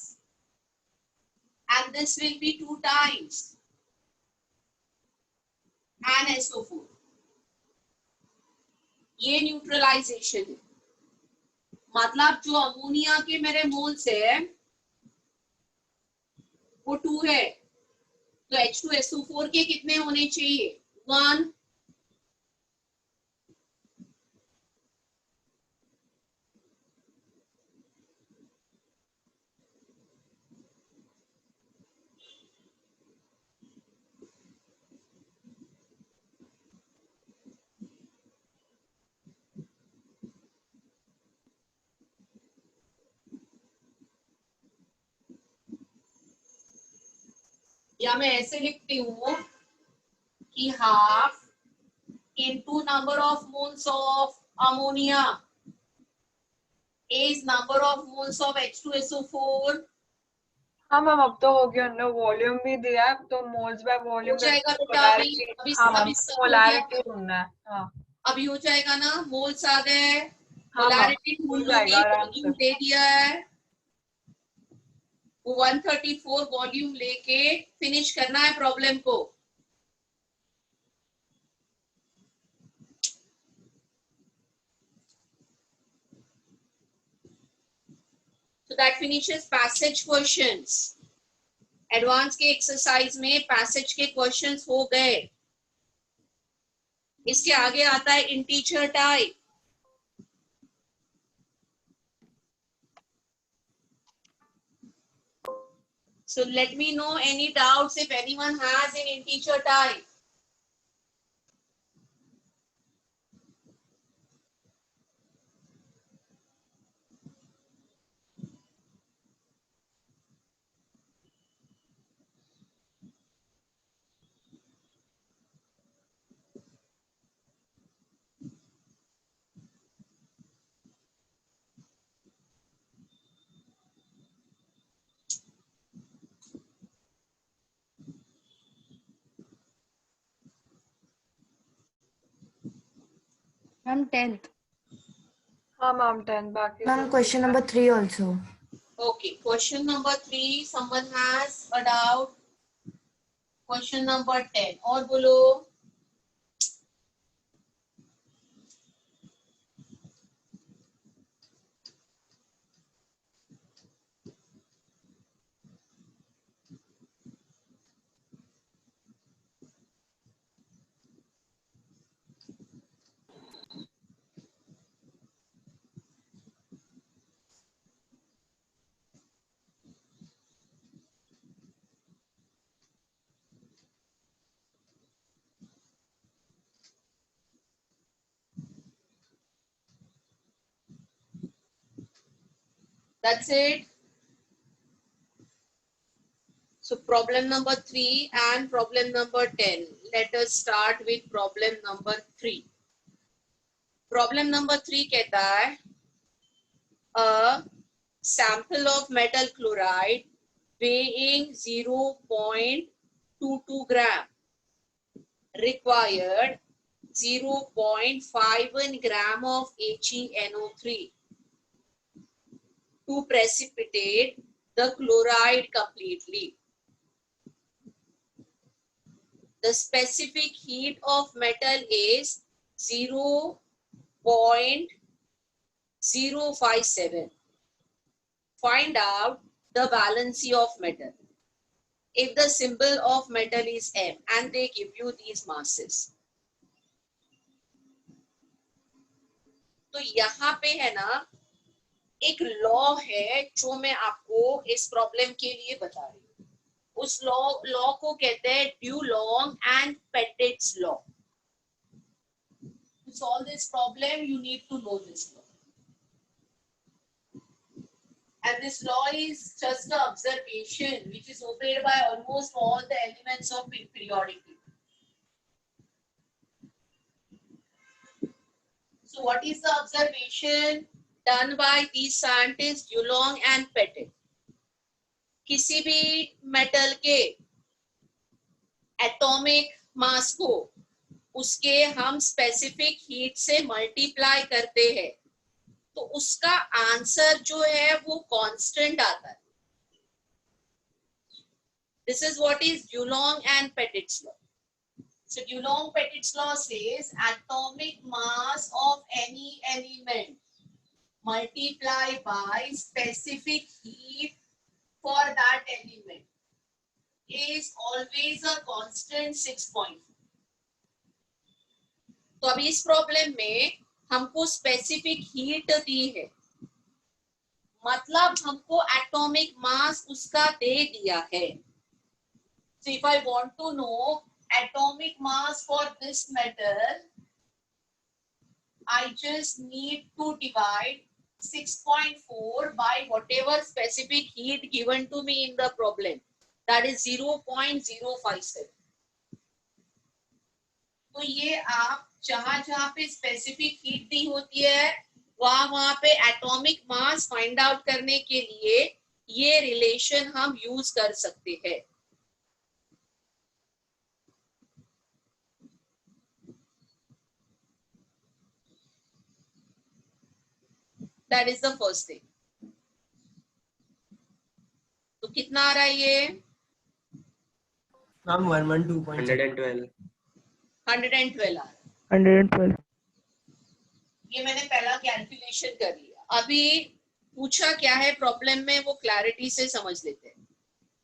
and this will be 2 times NSO4। ये न्यूट्रलाइजेशन है, मतलब जो अमोनिया के मेरे मोल्स है वो 2 है, तो H2SO4 के कितने होने चाहिए? 1। या मैं ऐसे लिखती हूँ कि half into number of moles of ammonia is number of moles of H2SO4। हाँ मैम अब तो हो गया ना, वॉल्यूम भी दिया है तो मोल्स बाय हो वॉल्यूम में जाएगा बेटा, पोलैरिटी। अभी हाँ मैम सब हो पोलैरिटी गया, ढूंढना है। हाँ अभी हो जाएगा ना। मोल्स आ गए, हाँ मैम पोलैरिटी हो ढूंढ जाएगा लोगी, आराम से। वॉल्यूम दे दिया है, वो 134 वॉल्यूम लेके फिनिश करना है प्रॉब्लम को। So that finishes passage questions। Advance के एक्सरसाइज में पैसेज के क्वेश्चंस हो गए। इसके आगे आता है integer type. So let me know any doubts if anyone has an integer type। Ma'am, 10th. हाँ मैम 10 बाकी Ma'am, question number 3 also. Okay, question number 3 someone has a doubt। question number 10 और बोलो। That's it. So problem number 3 and problem number 10. Let us start with problem number 3. Problem number 3 कहता है a sample of metal chloride weighing 0.22 gram required 0.51 gram of HeNO3 to precipitate the chloride completely. The specific heat of metal is 0.057. Find out the valency of metal. If the symbol of metal is M and they give you these masses. तो यहाँ पे है ना एक law है जो मैं आपको इस प्रॉब्लम के लिए बता रही हूँ. उस लॉ को कहते हैं Dulong and Petit's law. To solve this problem, you need to know this law. And this law is just an observation which is obeyed by almost all the elements of periodic table. So what is the observation done by these scientists Dulong and Petit? किसी भी metal के atomic mass को उसके हम specific heat से multiply करते हैं तो उसका आंसर जो है वो कांस्टेंट आता है. This is what is Dulong and Petit's law. So Dulong Petit's law says atomic mass of any element multiply by specific heat for that element is always a constant 6.4. तो अभी इस problem में हमको specific heat दी है, मतलब हमको atomic mass उसका दे दिया है. So if I want to know atomic mass for this metal, I just need to divide 6.4 by whatever specific heat given to me in the problem, that is 0.057. तो ये आप जहां पे स्पेसिफिक हीट दी होती है वहां पे एटॉमिक मास फाइंड आउट करने के लिए ये रिलेशन हम यूज कर सकते हैं. That is the first thing. तो कितना आ रहा है ये? मैम 112. 112 आ रहा है. 112. ये मैंने पहला कैलकुलेशन कर लिया. अभी पूछा क्या है प्रॉब्लम में वो क्लैरिटी से समझ लेते हैं.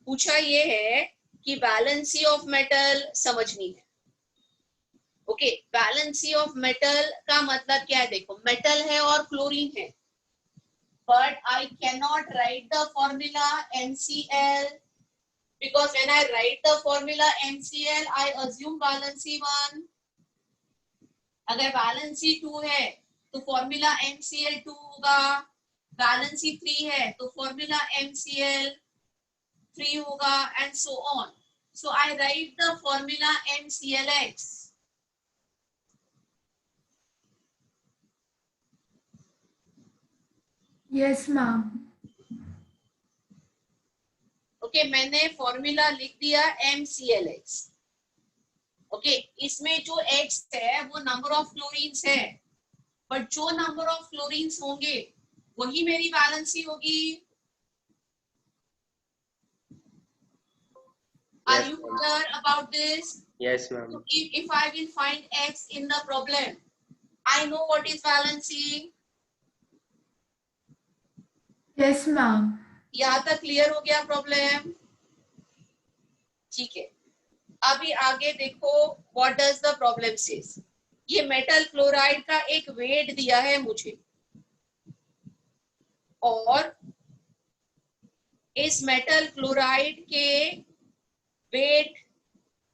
पूछा ये है कि बैलेंसी ऑफ मेटल समझनी है. ओके, बैलेंसी ऑफ मेटल का मतलब क्या है? देखो मेटल है और क्लोरीन है, but I cannot write the formula MCl because when I write the formula MCl I assume valency 1. अगर valency 2 है तो formula MCl2 होगा, valency 3 है तो formula MCl3 होगा and so on. So I write the formula MClX. Yes, ma'am. Okay, मैंने formula लिख दिया MClX. ओके, इसमें जो X है वो नंबर ऑफ क्लोरीन्स है, बट जो नंबर ऑफ क्लोरीन्स होंगे वही मेरी बैलेंसी होगी. Are you clear about this? Yes, ma'am. So if I will find X in the problem, I know what is valency. Yes, ma'am. यहाँ तक clear हो गया प्रॉब्लम? ठीक है. अभी आगे देखो what does the problem says. ये मेटल क्लोराइड का एक वेट दिया है मुझे और इस मेटल क्लोराइड के वेट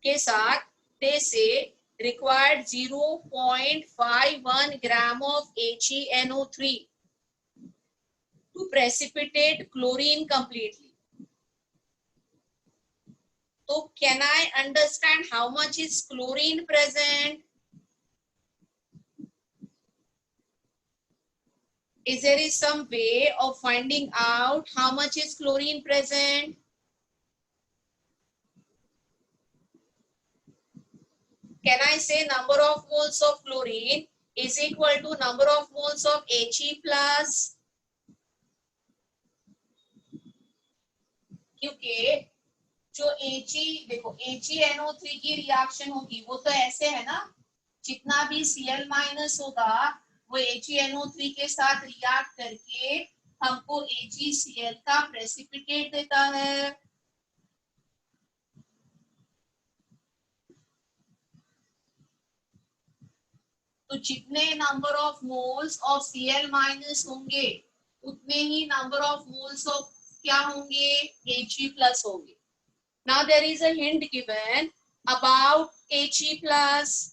के साथ दे से required 0.51 gram of HeNO3 to precipitate chlorine completely. So can I understand how much is chlorine present? Is there is some way of finding out how much is chlorine present? Can I say number of moles of chlorine is equal to number of moles of He plus? क्योंकि जो He देखो HeNO3 की reaction होगी वो तो ऐसे है ना, जितना भी Cl माइनस होगा वो HeNO3 के साथ रिएक्ट करके हमको AgCl का प्रेसिपिटेट देता है। तो जितने number of moles of Cl minus होंगे उतने ही नंबर ऑफ मोल्स ऑफ क्या होंगे, He प्लस होंगे। Now there is a hint given about He plus.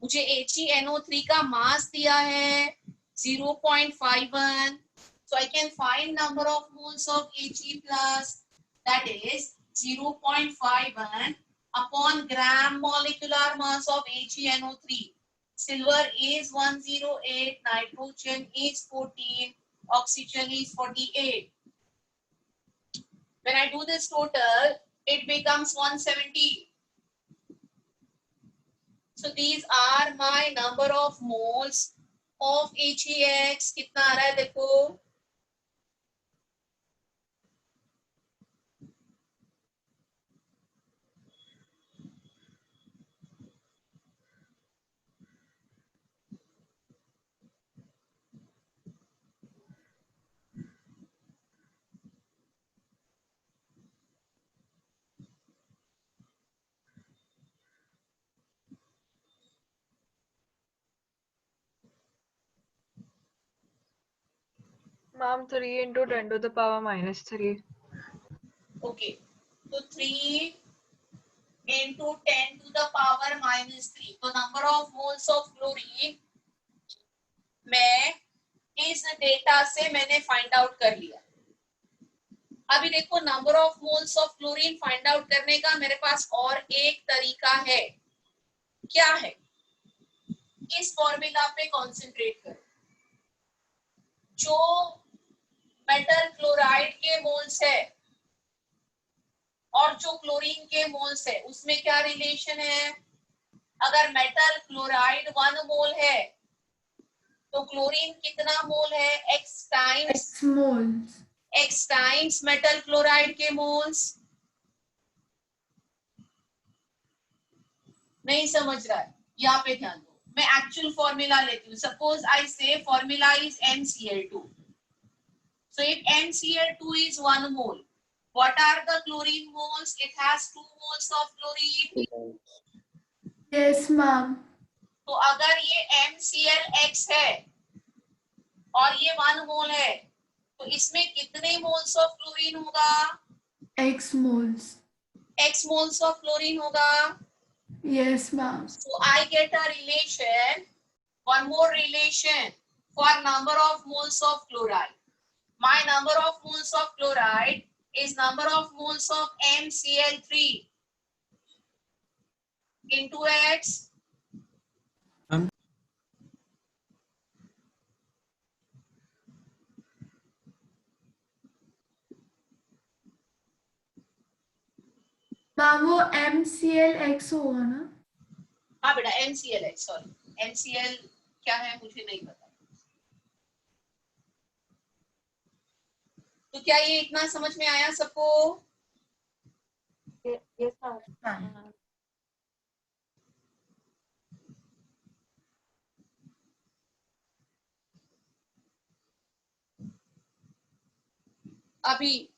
मुझे HeNO3 का मास दिया है 0.51, so I can find number of moles of He plus, that is 0.51 upon gram molecular mass of HeNO3. Silver is 108, nitrogen is 14, oxygen is 48. When I do this total, it becomes 170. So these are my number of moles of HEX. कितना आ रहा है देखो, Ma'am, 3 into 10 to the power minus 3. okay, so 3 into 10 to the power minus 3. तो number of moles of chlorine मैं इस data से मैंने find out कर लिया। अभी देखो number of moles of chlorine find out करने का मेरे पास और एक तरीका है। क्या है? इस फॉर्मूला पे कॉन्सेंट्रेट करो। जो मेटल क्लोराइड के मोल्स है और जो क्लोरीन के मोल्स है उसमें क्या रिलेशन है? अगर मेटल क्लोराइड 1 मोल है तो क्लोरीन कितना मोल है? x टाइम्स मेटल क्लोराइड के मोल्स। नहीं समझ रहा है? यहाँ पे ध्यान दो, मैं एक्चुअल फॉर्मूला लेती हूँ। सपोज आई से formula is MCl2. So if MCl2 is 1 mole, what are the chlorine moles? It has 2 moles of chlorine. Yes, ma'am. तो अगर ये MClX है और ये 1 मोल है तो इसमें कितने मोल्स ऑफ क्लोरीन होगा? X moles. X moles of chlorine होगा। Yes, ma'am. So I get a relation, one more relation for number of moles of chloride. My number of moles of chloride is number of moles of MCl3 into X. Ma'am वो MClX होगा ना? हाँ बेटा MClX, sorry MCl क्या है मुझे नहीं पता। तो क्या ये इतना समझ में आया सबको? Yes, sir. अभी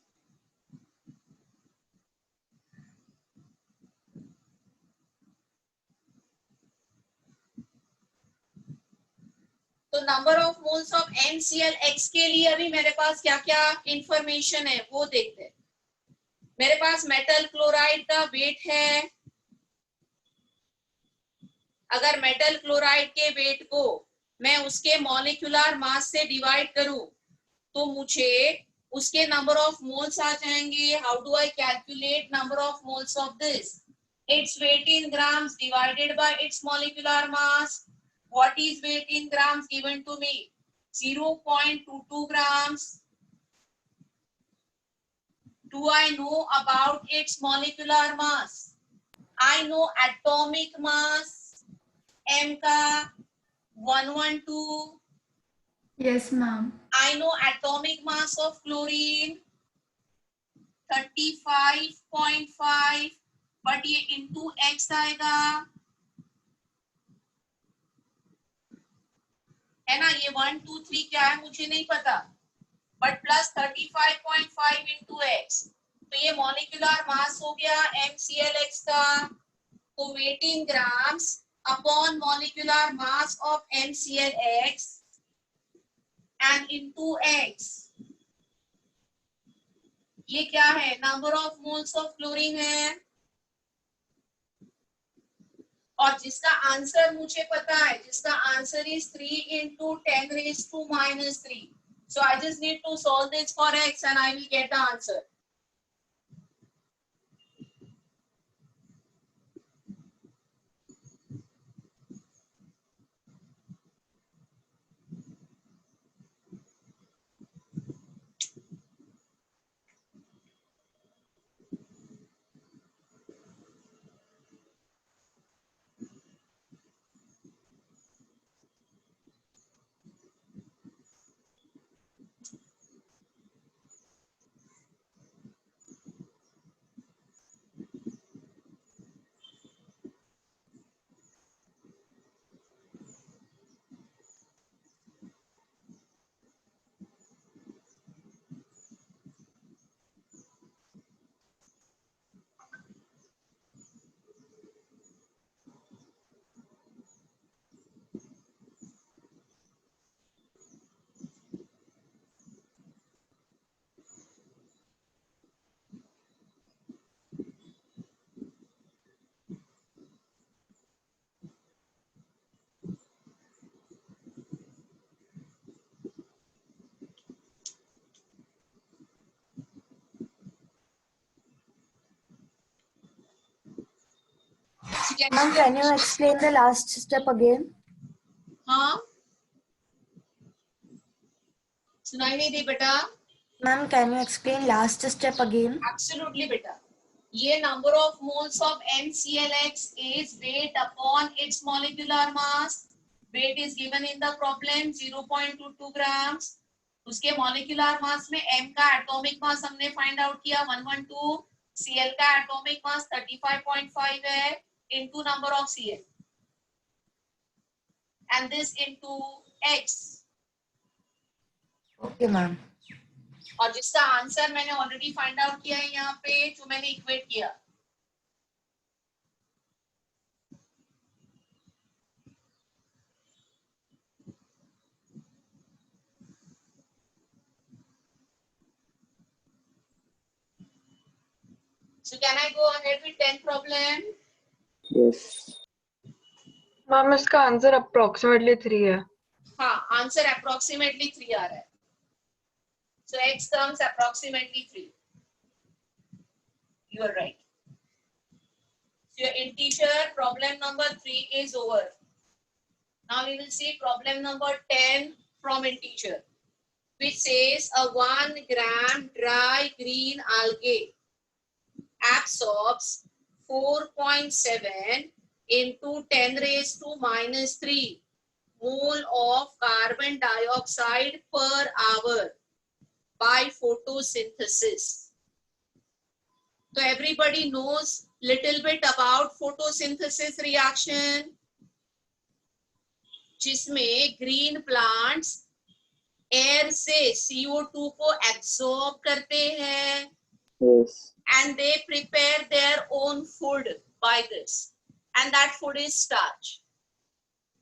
तो number of moles of MClX के लिए अभी मेरे पास क्या क्या इंफॉर्मेशन है वो देखते हैं। मेरे पास मेटल क्लोराइड का वेट है। अगर मेटल क्लोराइड के वेट को मैं उसके मॉलिक्यूलर मास से डिवाइड करूं तो मुझे उसके नंबर ऑफ मोल्स आ जाएंगे. How do I calculate number of moles of this? Its weight in grams divided by its molecular mass. What is weight in grams given to me? 0.22 grams. Do I know about its molecular mass? I know atomic mass M का 112. Yes, ma'am. I know atomic mass of chlorine 35.5, but ये into x आएगा, है ना. ये 1 2 3 क्या है मुझे नहीं पता, बट प्लस 35.5 into x. तो ये मॉलिक्यूलर मास हो गया MClX का. तो weight in grams upon molecular mass of MClX and into x. ये क्या है? Number of moles of chlorine है. और जिसका आंसर मुझे पता है, जिसका answer is 3 into 10 raised to minus 3. So I just need to solve this for x and I will get the answer. Ma'am, can you explain the last step again? हाँ, सुनाई नहीं दी बेटा? Ma'am, can you explain last step again? Absolutely बेटा. ये number of moles of MClX is weight upon its molecular mass. Weight is given in the problem 0.22 grams. उसके molecular mass में M का atomic mass हमने find out किया 112. Cl का atomic mass 35.5 है into number of Cl. And this into X. Okay, ma'am. और जिसका answer मैंने ऑलरेडी फाइंड आउट किया है यहाँ पे, जो मैंने इक्वेट किया. So can I go ahead with 10th problem? Yes. Ma'am इसका आंसर अप्रोक्सीमेटली 3 है. हाँ, आंसर अप्रोक्सीमेटली 3 आ रहा है. So x comes approximately 3. You are right. So your integer problem number 3 is over. Now we will see problem number 10 from integer, which says a 1 gram dry green algae absorbs 4.7 into 10 raised to minus 3 mole of carbon dioxide per hour by photosynthesis. So everybody knows little bit about photosynthesis reaction, जिसमें green plants air से CO2 को absorb करते हैं. Yes. And they prepare their own food by this, and that food is starch.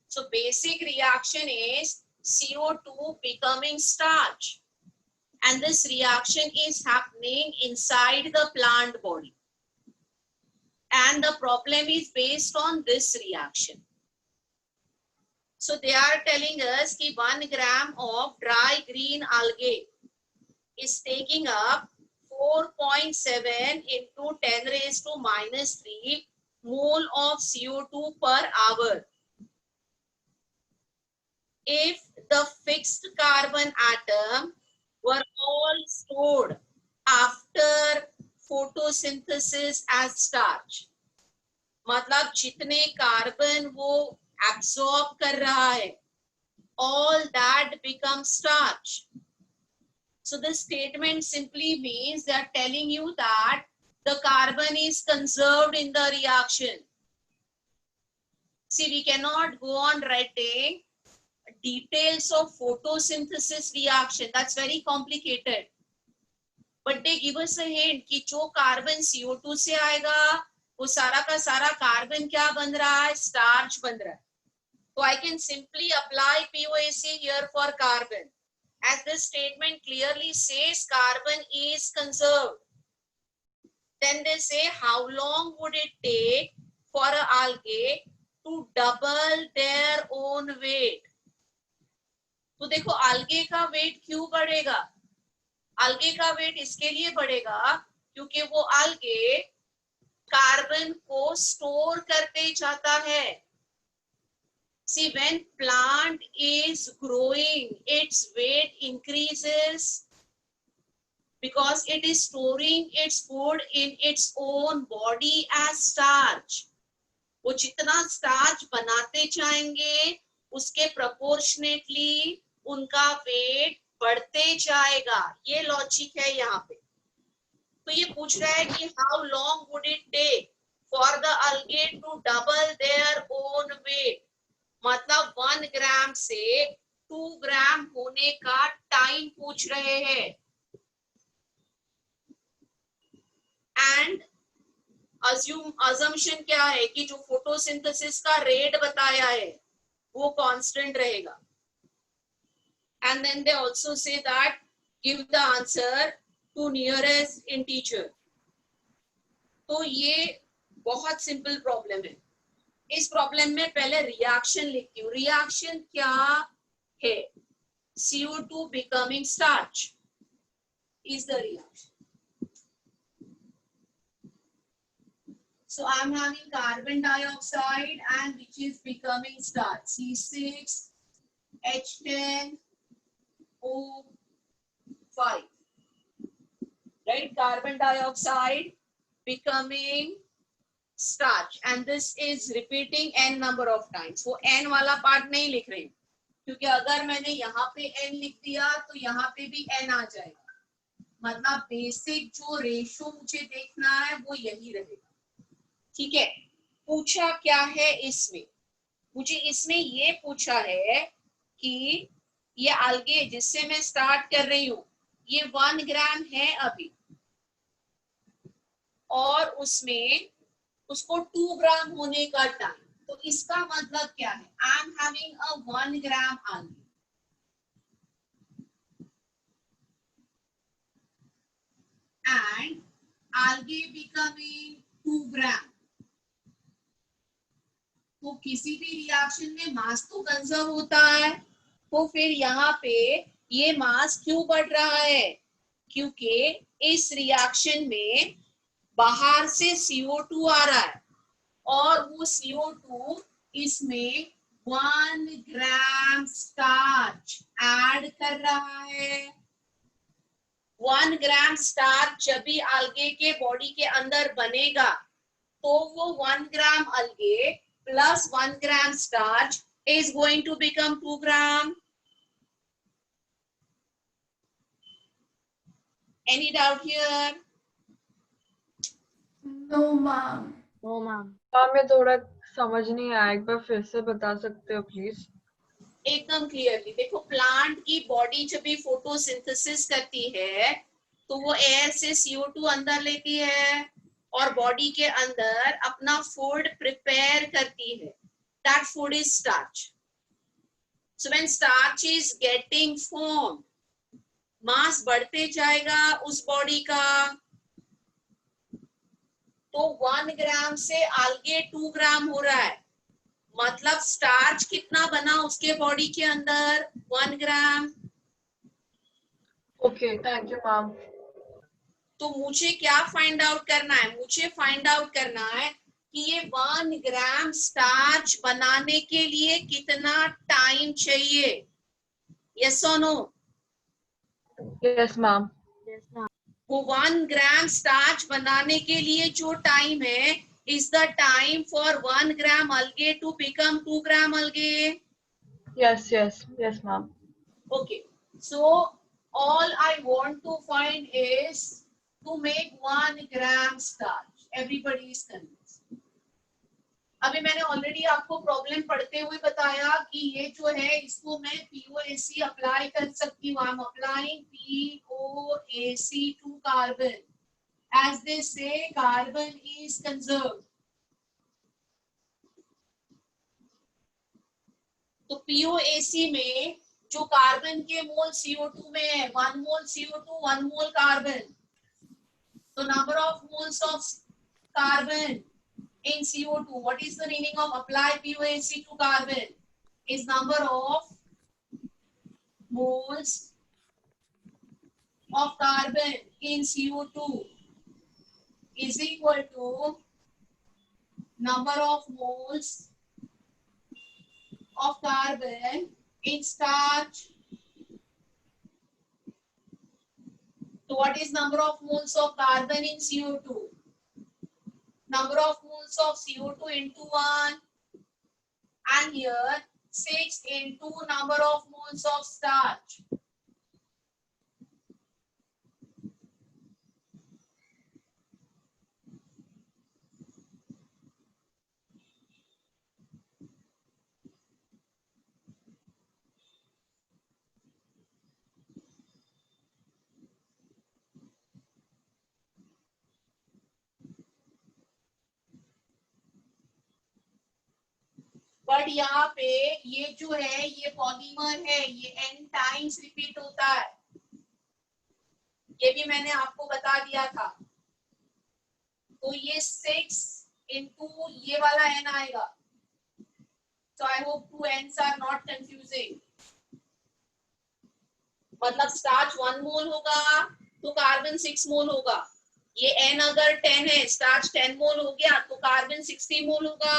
So basic reaction is CO2 becoming starch, and this reaction is happening inside the plant body, and the problem is based on this reaction. So they are telling us कि 1 gram of dry green algae is taking up 4.7 into 10 raised to minus 3 mole of CO2 per hour. If the fixed carbon atom were all stored after photosynthesis as starch, मतलब जितने carbon वो absorb कर रहा है, all that becomes starch. So this statement simply means they are telling you that the carbon is conserved in the reaction. See, we cannot go on writing details of photosynthesis reaction. That's very complicated. But they give us a hint कि जो carbon CO2 से आएगा वो सारा का सारा carbon क्या बन रहा है, स्टार्च बन रहा है. So I can simply apply POAC here for carbon, as this statement clearly says carbon is conserved. Then they say how long would it take for an algae to double their own weight? तो देखो algae का weight क्यों बढ़ेगा? algae का weight इसके लिए बढ़ेगा क्योंकि वो algae कार्बन को स्टोर करते जाता है. See, when plant is growing, its weight increases because it is storing its food in its own body as starch. वो जितना starch बनाते जाएंगे उसके proportionately उनका weight बढ़ते जाएगा. ये logic है यहाँ पे. तो ये पूछ रहा है कि how long would it take for the algae to double their own weight? मतलब 1 ग्राम से 2 ग्राम होने का टाइम पूछ रहे हैं. एंड assumption क्या है कि जो फोटोसिंथेसिस का रेट बताया है वो कांस्टेंट रहेगा. And then they also say that give the answer to nearest integer. तो ये बहुत सिंपल प्रॉब्लम है. इस प्रॉब्लम में पहले रिएक्शन लिखती हूँ. रिएक्शन क्या है? CO2 becoming starch is the reaction. So I'm having carbon dioxide and which is becoming starch, C6H10O5, right? Carbon dioxide becoming starch, and this is repeating n number of times. वो n वाला part नहीं लिख रही हूँ क्योंकि अगर मैंने यहाँ पे n लिख दिया तो यहाँ पे भी n आ जाएगा. मतलब बेसिक जो रेशो मुझे देखना है वो यही रहेगा. ठीक है. पूछा क्या है इसमें? मुझे इसमें ये पूछा है कि ये algae जिससे मैं स्टार्ट कर रही हूँ ये 1 ग्राम है अभी, और उसमें उसको 2 ग्राम होने का टाइम. तो इसका मतलब क्या है? I am having a 1 gram algae and algae becoming 2 ग्राम. तो किसी भी रिएक्शन में मास तो कंजर्व होता है. तो फिर यहाँ पे ये मास क्यों बढ़ रहा है? क्योंकि इस रिएक्शन में बाहर से CO2 आ रहा है और वो CO2 इसमें 1 ग्राम स्टार्च ऐड कर रहा है. 1 ग्राम स्टार्च जब भी algae के बॉडी के अंदर बनेगा तो वो 1 ग्राम algae plus 1 gram starch is going to become 2 gram. Any doubt here? No, ma'am. No ma'am. Ma'am ये थोड़ा समझ नहीं आया, एक बार फिर से बता सकते हो प्लीज? एकदम क्लियरली देखो, प्लांट की बॉडी जब भी फोटोसिंथेसिस करती है तो वो एयर से CO2 अंदर लेती है और बॉडी के अंदर अपना फूड प्रिपेयर करती है. That food is starch. So when starch is getting form, mass बढ़ते जाएगा उस बॉडी का. तो 1 ग्राम से algae 2 ग्राम हो रहा है. मतलब स्टार्च कितना बना उसके बॉडी के अंदर? 1 ग्राम. Okay, thank you, ma'am. तो मुझे क्या फाइंड आउट करना है? मुझे फाइंड आउट करना है कि ये 1 ग्राम स्टार्च बनाने के लिए कितना टाइम चाहिए. यस और नो? Yes, ma'am. वो 1 ग्राम स्टार्च बनाने के लिए जो टाइम है is the time for 1 gram algae to become 2 gram algae. Yes, yes, yes, ma'am. Okay, so all I want to find is to make 1 gram starch. Everybody is convinced. अभी मैंने already आपको problem पढ़ते हुए बताया कि ये जो है इसको मैं POAC अप्लाई कर सकती हूँ. I am applying POAC to carbon. As they say, carbon is conserved. तो POAC में जो कार्बन के मोल CO2 में है, 1 मोल CO2, 1 मोल कार्बन. तो number of moles of carbon in CO2. What is the meaning of apply POAC to carbon? Is number of moles of carbon in CO2 is equal to number of moles of carbon in starch. So what is number of moles of carbon in CO2? Number of moles of CO2 into 1, and here 6 into number of moles of starch. But यहाँ पे ये जो है ये polymer है, ये n times repeat होता है. ये भी मैंने आपको बता दिया था. तो ये 6 into ये वाला n आएगा. So I hope 2 n's are not confusing. मतलब स्टार्च 1 मोल होगा तो कार्बन 6 मोल होगा. ये n अगर 10 है, स्टार्च 10 मोल हो गया तो कार्बन 60 मोल होगा.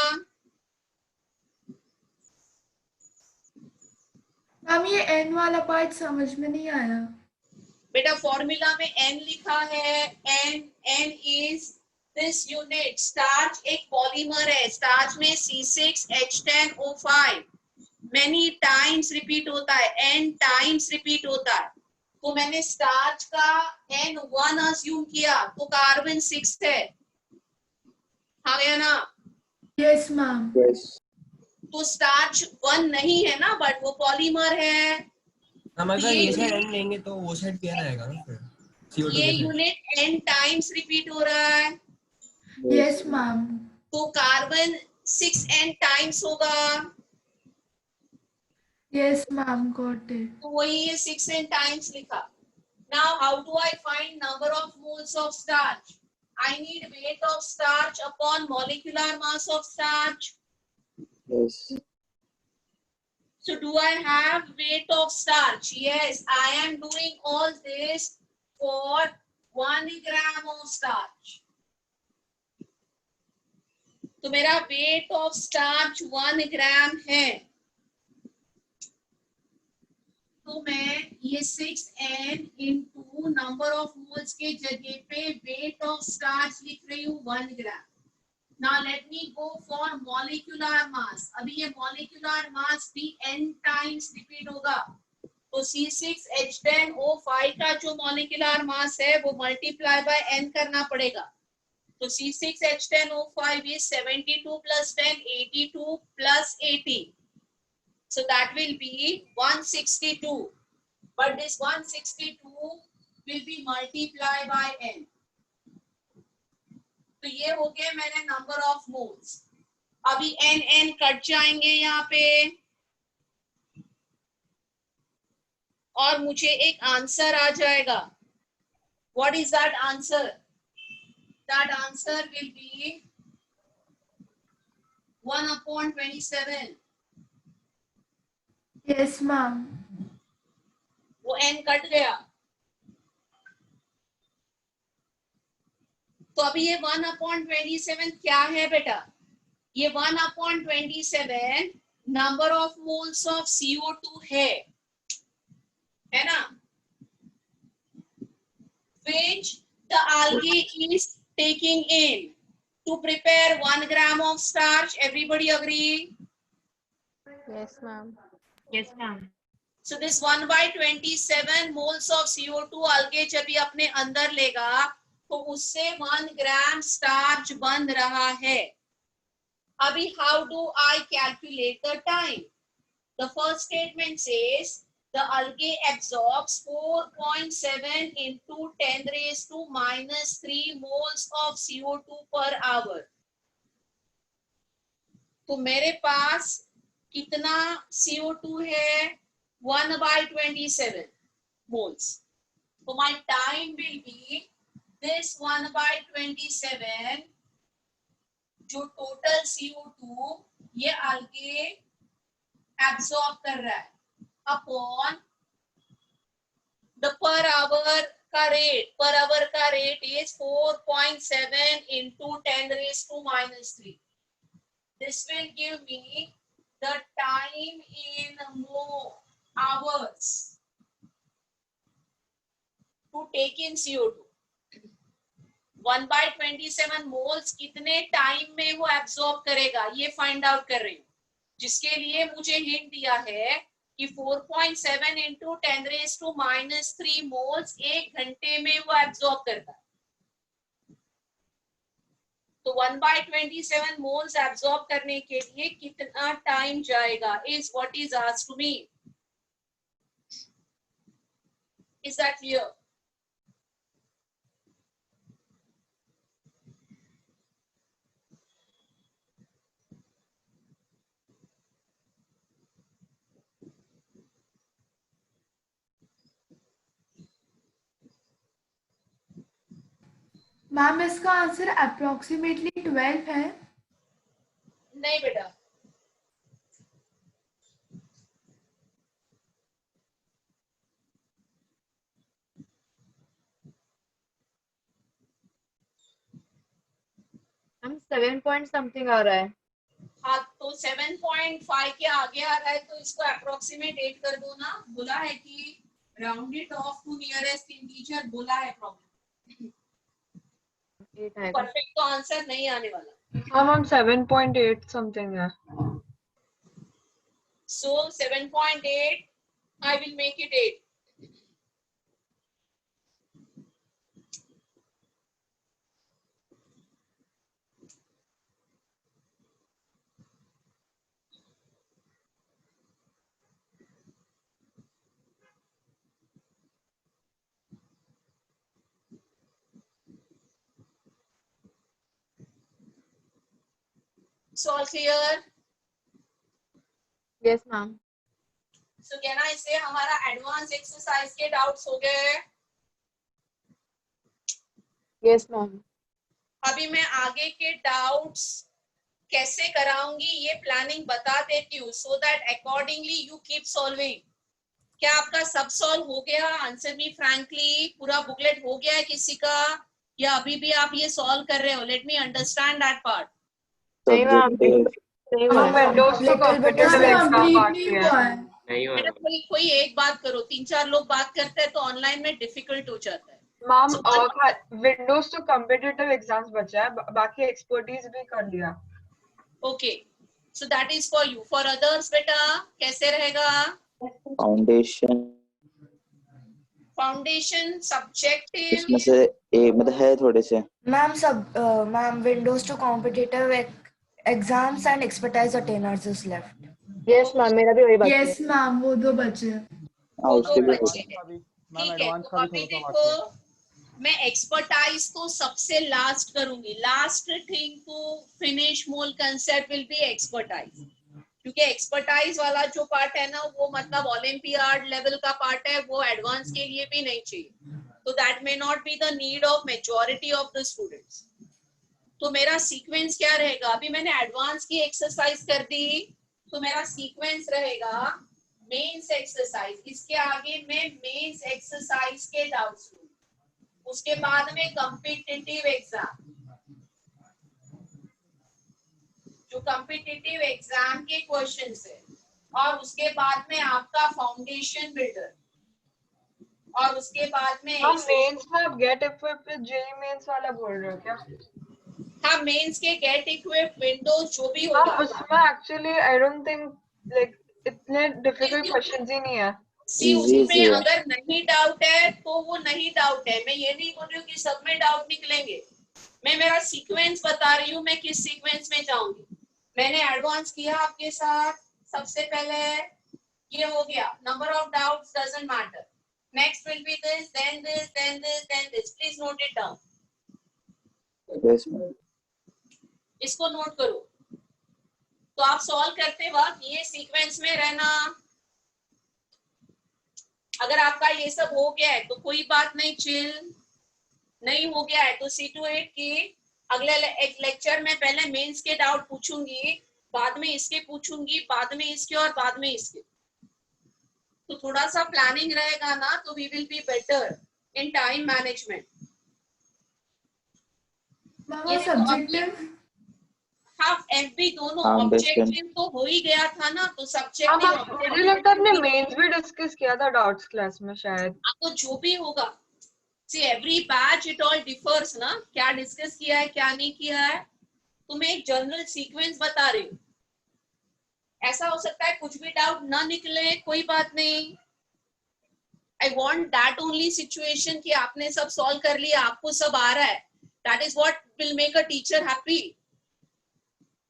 मैम ये एन वाला पार्ट समझ में नहीं आया. बेटा फॉर्मूला में n लिखा है. n is this unit. Starch एक पॉलीमर है. स्टार्च में C6H10O5 मेनी टाइम्स रिपीट होता है. n टाइम्स रिपीट होता है. तो मैंने स्टार्च का n1 अस्यूम किया तो कार्बन 6 है. हाँ गया ना? Yes ma'am. Yes. तो स्टार्च 1 नहीं है ना, बट वो पॉलीमर है. हम अगर ये साइड n लेंगे तो वो साइड क्या रहेगा ना फिर CO2 ये के side. Unit n times repeat हो रहा है. Yes ma'am. तो कार्बन 6n टाइम्स होगा. Yes ma'am, got it. तो वही ये 6n टाइम्स लिखा. Now how do I find number of moles of starch? I need weight of starch upon molecular mass of starch. Yes. So do I have weight of starch? Yes, I am doing all this for 1 gram of starch. तो मेरा weight of starch 1 gram है. तो मैं ये 6n into number of moles के जगह पे weight of starch लिख रही हूँ 1 gram. Now let me go for molecular mass. अभी ये molecular mass भी n times repeat होगा. तो C6H10O5 का जो molecular mass है वो multiply by n करना पड़ेगा. तो C6H10O5 is 72 plus 10, 82 plus 80. So that will be 162. But this 162 will be multiplied by n. तो ये हो गया मैंने नंबर ऑफ मोल्स. अभी n कट जाएंगे यहाँ पे और मुझे एक आंसर आ जाएगा. What is that answer? That answer will be 1/27. Yes ma'am. वो n कट गया. तो अभी ये 1/27 क्या है बेटा? ये 1/27 number of moles of CO2 है ना, which the algae is taking in to prepare 1 gram of starch. Everybody agree? Yes, ma'am. Yes, ma'am. So this 1/27 moles of CO2 algae जब ये अपने अंदर लेगा तो उससे 1 gram starch बन रहा है. अभी how do I calculate the time? The first statement says the algae absorbs 4.7 into 10 raised to minus 3 moles of CO2 per hour. तो मेरे पास कितना CO2 है? 1/27 moles. So my time will be this 1/27 जो total CO2 ये algae absorb कर रहा है upon the per hour का rate is 4.7 into 10 raised to minus 3. This will give me the time in more hours to take in CO2. 1/27 moles कितने time में वो absorb करेगा ये फाइंड आउट कर रही हूँ, जिसके लिए मुझे हिंट दिया है कि 4.7 into 10 raised to minus 3 moles 1 घंटे में वो एब्सॉर्ब करता है. तो 1/27 moles एब्सॉर्ब करने के लिए कितना टाइम जाएगा is what is asked to me. Is that clear? Ma'am इसका आंसर अप्रोक्सीमेटली 12 है. नहीं बेटा, हम 7 point something आ रहा है. हाँ तो 7.5 के आगे आ रहा है तो इसको अप्रोक्सीमेट 8 कर दो ना. बोला है कि round it off to nearest integer, बोला है प्रॉब्लम. 8 आएगा. परफेक्ट तो आंसर नहीं आने वाला. हम 7.8 समथिंग है. So 7.8 I will make it 8. So all clear? Yes, ma'am. So क्या ना, इससे हमारा एडवांस एक्सरसाइज के डाउट्स हो गए. Yes, ma'am. अभी मैं आगे के डाउट्स कैसे कराऊंगी ये प्लानिंग बता देती हूँ, so that accordingly you keep solving. क्या आपका सब सॉल्व हो गया? Answer me frankly. पूरा बुकलेट हो गया है किसी का, या अभी भी आप ये सॉल्व कर रहे हो? Let me understand that part. नहीं मैम. नहीं हम ma'am. Windows to competitive exam complete बाकी नहीं है. हुआ है. नहीं बेटा कोई एक बात करो, 3-4 लोग बात करते हैं तो ऑनलाइन में डिफिकल्ट हो जाता है. Ma'am windows to competitive exams बचा है, बाकी एक्सपर्टीज भी कर लिया. Okay, so that is for you. For others बेटा कैसे रहेगा? फाउंडेशन सब्जेक्टिव इसमें से मतलब है थोड़े से. Ma'am windows to competitive exams and expertise attainers is left. Yes, ma'am. मेरा भी वही बात है. यस मैम, वो 2 बचे. हाँ उसके भी बच्चे हैं. ठीक है, तो अभी देखो मैं एक्सपर्टाइज तो सबसे लास्ट करूंगी. Last thing to finish mole concept will be expertise, क्योंकि एक्सपर्टाइज वाला जो पार्ट है ना वो मतलब ओलंपियाड लेवल का पार्ट है, वो एडवांस के लिए भी नहीं चाहिए. तो that may not be the need of majority of the students. तो मेरा सीक्वेंस क्या रहेगा? अभी मैंने एडवांस की एक्सरसाइज कर दी, तो मेरा सीक्वेंस रहेगा मेंस एक्सरसाइज. इसके आगे मैं मेंस एक्सरसाइज के डाउट्स लूंगी. उसके बाद में कॉम्पिटिटिव एग्जाम, जो कॉम्पिटिटिव एग्जाम के क्वेश्चंस है, और उसके बाद में आपका फाउंडेशन बिल्डर, और उसके बाद में हम मेंस में आप get equip with JEE mains वाला बोल रहे हो क्या? हाँ, मेंस के गेट इक्विप, विंडोज जो भी हाँ, होगा उसमें actually I don't think like इतने डिफिकल्ट क्वेश्चंस ही नहीं है। सी, Easy उसमें है। अगर नहीं डाउट है तो वो नहीं डाउट है। मैं ये नहीं बोल रही हूँ कि सब में डाउट निकलेंगे, मैं मेरा सीक्वेंस बता रही हूँ, मैं किस सीक्वेंस में जाऊंगी। मैंने एडवांस किया आपके साथ, सबसे पहले ये हो गया, number of doubts doesn't matter, next will be this, then this, then this, then this, please note it down, Yes, ma'am. इसको नोट करो। तो आप सॉल्व करते वक्त ये सीक्वेंस में रहना। अगर आपका ये सब हो गया है तो कोई बात नहीं, चिल। नहीं हो गया है तो सी टू इट कि अगले एक लेक्चर में पहले मेंस के डाउट पूछूंगी, बाद में इसके पूछूंगी, बाद में इसके, और बाद में इसके। तो थोड़ा सा प्लानिंग रहेगा ना, तो we will be better in time management. मामा सब्जेक्टिव, हाफ एफबी दोनों, हाँ, ऑब्जेक्टिव तो हो ही गया था ना, तो सब्जेक्टिव मुझे लगता है आपने मेंस भी डिस्कस किया था डाउट्स क्लास में शायद। आपको जो भी होगा, see every batch it all differs ना, क्या डिस्कस किया है क्या नहीं किया है, तो मैं एक जनरल सीक्वेंस बता रही हूँ। ऐसा हो सकता है कुछ भी डाउट ना निकले, कोई बात नहीं। I want that only situation कि आपने सब सॉल्व कर लिया, आपको सब आ रहा है, that is what will make a teacher happy,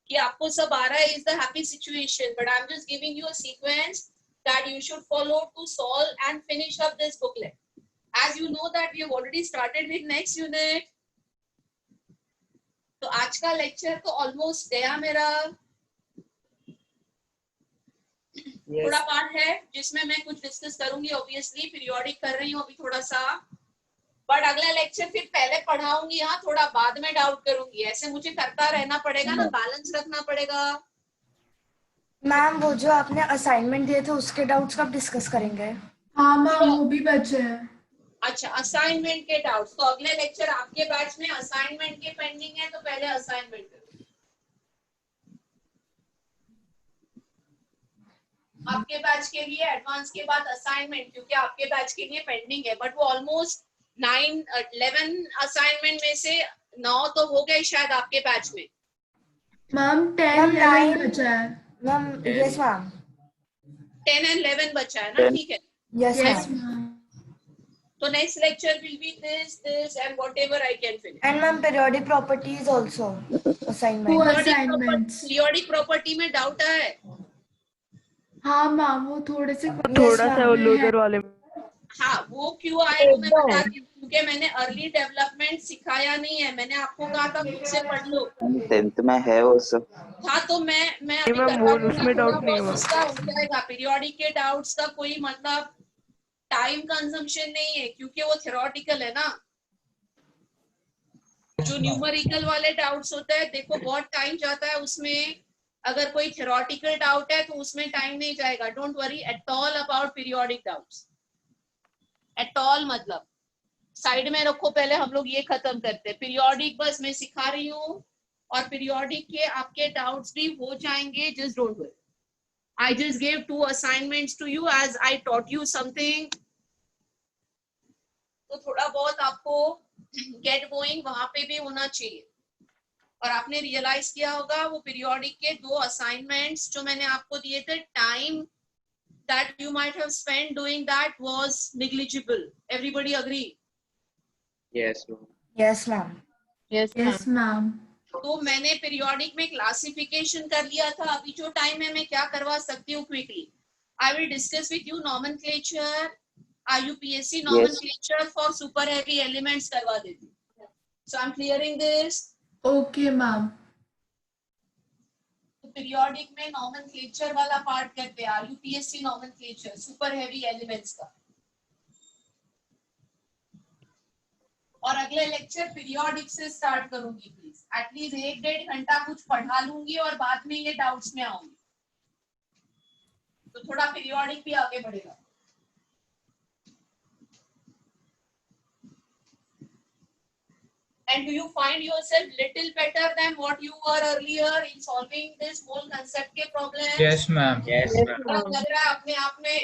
कि आपको सब आ रहा है is the happy situation. But I am just giving you a sequence that you should follow to solve and finish up this booklet. As you know that we have already started with next unit. तो आज का lecture तो almost गया मेरा। थोड़ा part है जिसमें मैं कुछ डिस्कस करूंगी, ऑब्वियसली पीरियोडिक कर रही हूँ अभी थोड़ा सा, बट अगला लेक्चर फिर पहले पढ़ाऊंगी, हाँ थोड़ा बाद में डाउट करूंगी, ऐसे मुझे करता रहना पड़ेगा ना, बैलेंस रखना पड़ेगा। मैम वो जो आपने असाइनमेंट दिए थे उसके डाउट्स कब डिस्कस करेंगे? हाँ मैम वो भी बचे हैं। अच्छा, असाइनमेंट के डाउट्स तो अगले लेक्चर आपके बैच में असाइनमेंट के पेंडिंग है, तो पहले असाइनमेंट करो। आपके बैच के लिए एडवांस के बाद असाइनमेंट, क्योंकि आपके बैच के लिए पेंडिंग है, बट वो ऑलमोस्ट 11 असाइनमेंट में से 9 तो हो गए शायद आपके बैच में। मैम 10-11 बचा है। मैम यस मैम, 10 and 11 बचा है ना, ठीक है। Yes yes ma'am. मैम। तो next lecture will be this and whatever I can finish. And ma'am periodic properties also to assignment. Assignments. Periodic property में डाउट है? हाँ मैम वो थोड़े से थोड़ा सा लूजर वाले हाँ, वो क्यों आए तो मैं बता रही हूँ, क्योंकि मैंने अर्ली डेवलपमेंट सिखाया नहीं है, मैंने आपको कहा था खुद से पढ़ लो। 10th में है वो सब। हाँ, तो मैं अभी करवा दूंगी, थोड़ा बहुत उसका हो जाएगा। पीरियोडिक के डाउट्स का कोई मतलब टाइम कंजम्पशन नहीं है, क्योंकि वो थ्योरेटिकल है ना। जो न्यूमेरिकल वाले डाउट्स होते हैं, देखो बहुत टाइम जाता है उसमें। अगर कोई थ्योरेटिकल डाउट है तो उसमें टाइम नहीं जाएगा। Don't worry at all about periodic doubts, at all मतलब साइड में रखो, पहले हम लोग ये खत्म करते हैं। पीरियोडिक बस मैं सिखा रही हूँ, और पीरियोडिक के आपके डाउट्स भी हो जाएंगे, just don't worry. I just gave 2 assignments to you as I taught you something. तो थोड़ा बहुत आपको get going वहां पे भी होना चाहिए। और आपने रियलाइज किया होगा वो पीरियोडिक के 2 assignments जो मैंने आपको दिए थे, time that you might have spent doing that was negligible. Everybody agree? Yes, ma'am. Yes ma'am. Yes ma'am. तो मैंने पीरियोडिक में क्लासिफिकेशन कर लिया था। अभी जो टाइम है मैं क्या करवा सकती हूँ quickly, I will discuss with you nomenclature, IUPAC nomenclature for super heavy elements करवा देती हूँ। So I am clearing this. Okay ma'am. तो पीरियोडिक में नॉमेनक्लेचर वाला पार्ट करते हैं, IUPAC nomenclature super heavy elements का। और अगले लेक्चर पीरियोडिक से स्टार्ट करूंगी। प्लीज एटलीस्ट 1-1.5 घंटा कुछ पढ़ा लूंगी और बाद में ये डाउट्स में आऊंगी, तो थोड़ा पीरियोडिक भी आगे बढ़ेगा। And do you find yourself little better than what you were earlier in solving this whole concept के problem? Yes, ma'am. Yes, लग ma'am. रहा है अपने आप में?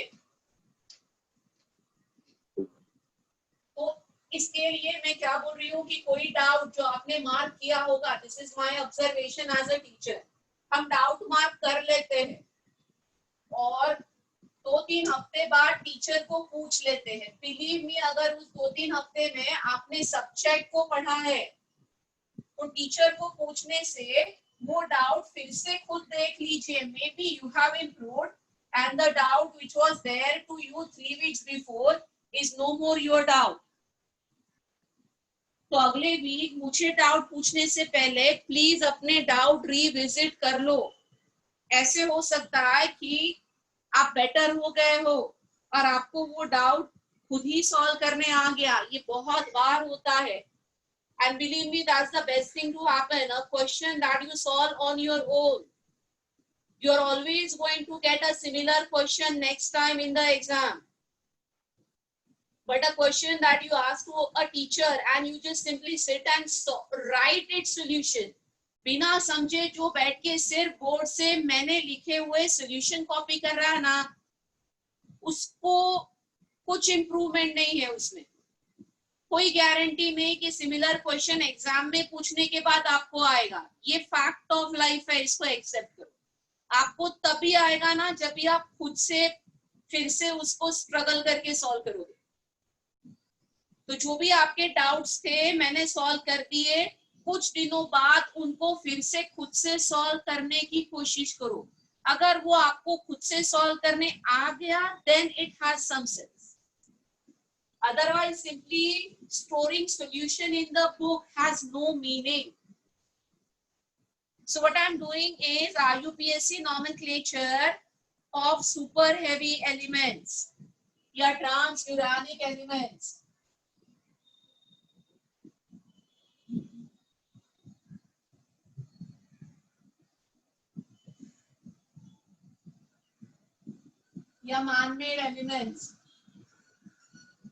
तो इसके लिए मैं क्या बोल रही हूँ कि कोई डाउट जो आपने मार्क किया होगा, this is my observation as a teacher, हम डाउट मार्क कर लेते हैं और 2-3 हफ्ते बाद टीचर को पूछ लेते हैं. बिलीव मी, अगर उस 2-3 हफ्ते में आपने सब्जेक्ट को पढ़ा है तो टीचर को पूछने से वो डाउट फिर से खुद देख लीजिए. Maybe you have improved and the doubt which was there to you 3 weeks before is no more your doubt. तो अगले वीक मुझे डाउट पूछने से पहले प्लीज अपने डाउट रिविजिट कर लो. ऐसे हो सकता है कि आप बेटर हो गए हो और आपको वो डाउट खुद ही सॉल्व करने आ गया. ये बहुत बार होता है. And believe me, that's the best thing to happen. A question that you solve on your own, you're always going to get a similar question next time in the exam. But a question that you ask to a teacher and you just simply sit and write its solution, बिना समझे जो बैठ के सिर्फ board से मैंने लिखे हुए सॉल्यूशन कॉपी कर रहा है ना, उसको कुछ इम्प्रूवमेंट नहीं है. उसमें कोई गारंटी नहीं कि सिमिलर क्वेश्चन एग्जाम में पूछने के बाद आपको आएगा. ये फैक्ट ऑफ लाइफ है, इसको एक्सेप्ट करो. आपको तभी आएगा ना जब भी आप खुद से फिर से उसको स्ट्रगल करके सॉल्व करोगे. तो जो भी आपके डाउट्स थे मैंने सॉल्व कर दिए. कुछ दिनों बाद उनको फिर से खुद से सॉल्व करने की कोशिश करो. अगर वो आपको खुद से सॉल्व करने आ गया, then it has some sense. Otherwise, simply storing solution in the book has no meaning. So what I'm doing is IUPAC nomenclature of super heavy elements या transuranic elements. या man-made elements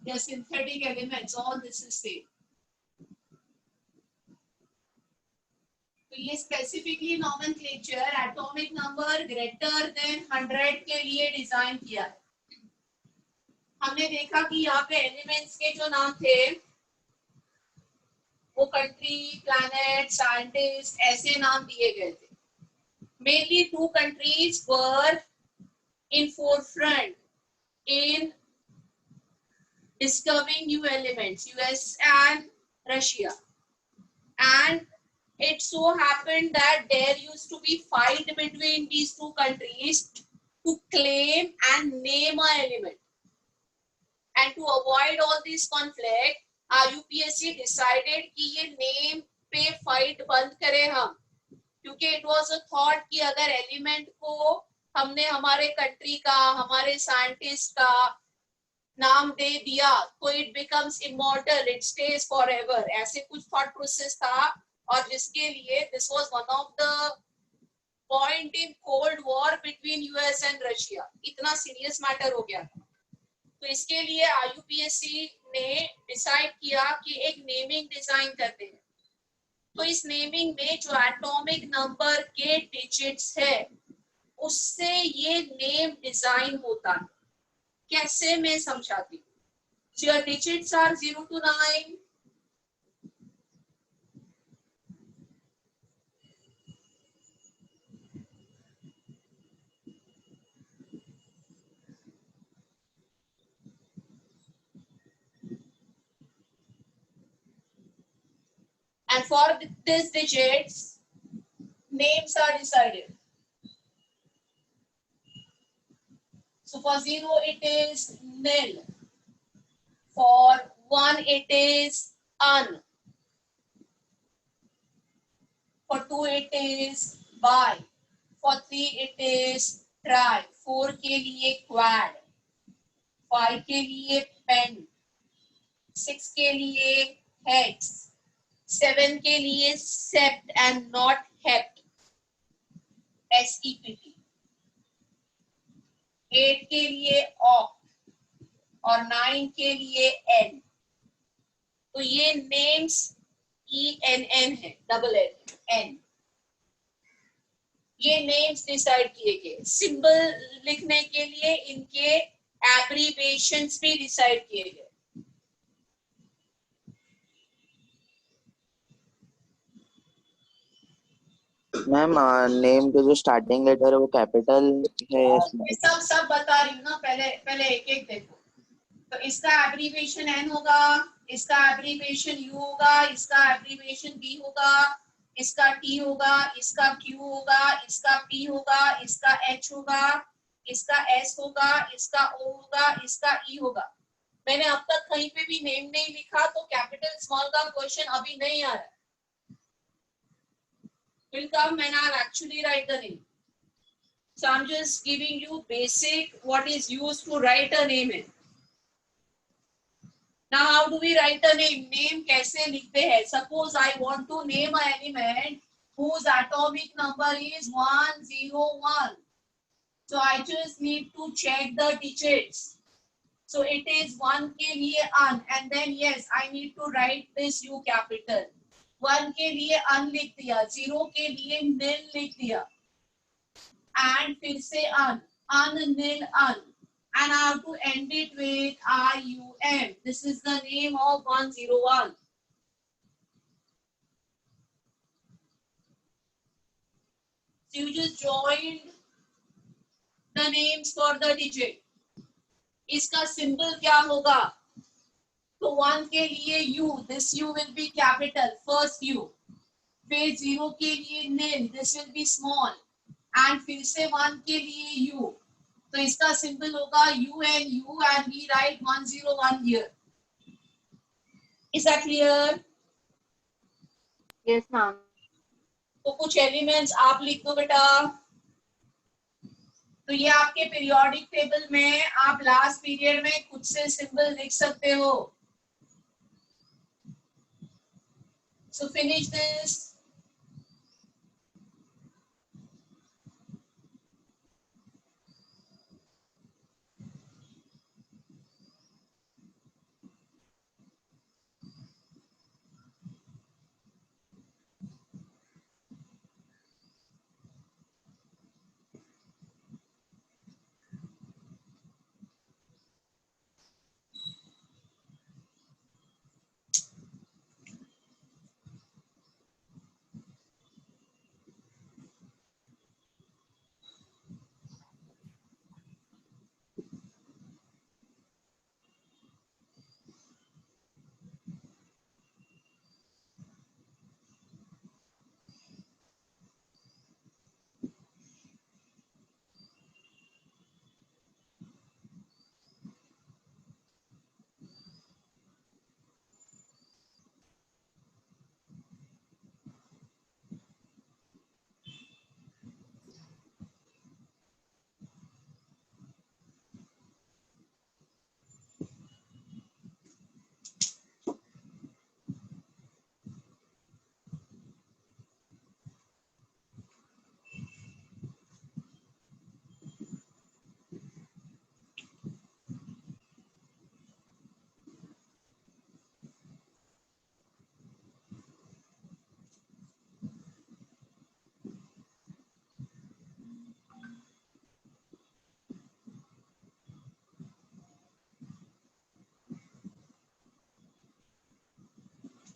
या synthetic elements, all this is same. तो ये specifically nomenclature atomic number greater than 100 के लिए design किया है. हमने देखा कि यहाँ पे एलिमेंट्स के जो नाम थे वो कंट्री, प्लैनेट, साइंटिस्ट ऐसे नाम दिए गए थे. Mainly 2 countries were in forefront in discovering new elements, US and Russia. And it so happened that there used to be fight between these 2 countries to claim and name an element. And to avoid all this conflict, IUPAC decided कि ये name पे fight बंद करें हम, क्योंकि it was a thought कि अगर element को हमने हमारे कंट्री का, हमारे साइंटिस्ट का नाम दे दिया तो it becomes immortal, it stage forever. ऐसे कुछ थॉट प्रोसेस था और जिसके लिए this was one of the point in cold war between US and Russia. इतना सीरियस मैटर हो गया था. तो इसके लिए आईयूपीएससी ने डिसाइड किया कि एक नेमिंग डिजाइन करते हैं. तो इस नेमिंग में जो एटॉमिक नंबर के डिजिट्स है उससे ये नेम डिजाइन होता है. कैसे मैं समझाती हूँ. Your digits are 0 to 9. And for these digits, names are decided. So for 0 it is nil. For 1 it is un. For 2 it is bi. For 3 it is tri. 4 के लिए quad. 5 के लिए pen. 6 के लिए hex. 7 के लिए sept and not hept. SEPT. 8 के लिए ऑक्ट और 9 के लिए एन. तो ये नेम्स ENN है, डबल N। ये नेम्स डिसाइड किए गए। सिंबल लिखने के लिए इनके एब्रीविएशंस भी डिसाइड किए गए। मैम नेम के जो स्टार्टिंग लेटर है वो कैपिटल है या ये सब बता रही हूँ ना, पहले एक एक देखो। तो इसका एब्रीविएशन N होगा, इसका एब्रीविएशन U होगा, इसका एब्रीविएशन B होगा, इसका T होगा, इसका Q होगा, इसका P होगा, इसका H होगा, इसका S होगा, इसका O होगा, इसका E होगा। मैंने अब तक कहीं पे भी नेम नहीं लिखा, तो कैपिटल स्मॉल का क्वेश्चन अभी नहीं आ रहा। Will come and I'll actually write the name. So I'm just giving you basic what is used to write a name in. Now how do we write a name? Name कैसे लिखते हैं? Suppose I want to name an element whose atomic number is 101. So I just need to check the digits. So it is 1 के लिए un, and then yes, I need to write this U capital. 1 के लिए un लिख दिया, 0 के लिए nil लिख दिया, and फिर से un, nil un, and I have to end it with IUM. This is the name of 101. So you just joined the names for the digit. इसका symbol क्या होगा? तो 1 के लिए U, this U will be capital, first U. फिर 0 के लिए nil, this will be small, and फिर से 1 के लिए U. तो इसका symbol होगा UNU, and we write 101 here. Is that clear? Yes, ma'am. तो कुछ एलिमेंट्स आप लिख दो बेटा। तो ये आपके पीरियोडिक टेबल में आप लास्ट पीरियड में खुद से सिंबल लिख सकते हो। So finish this.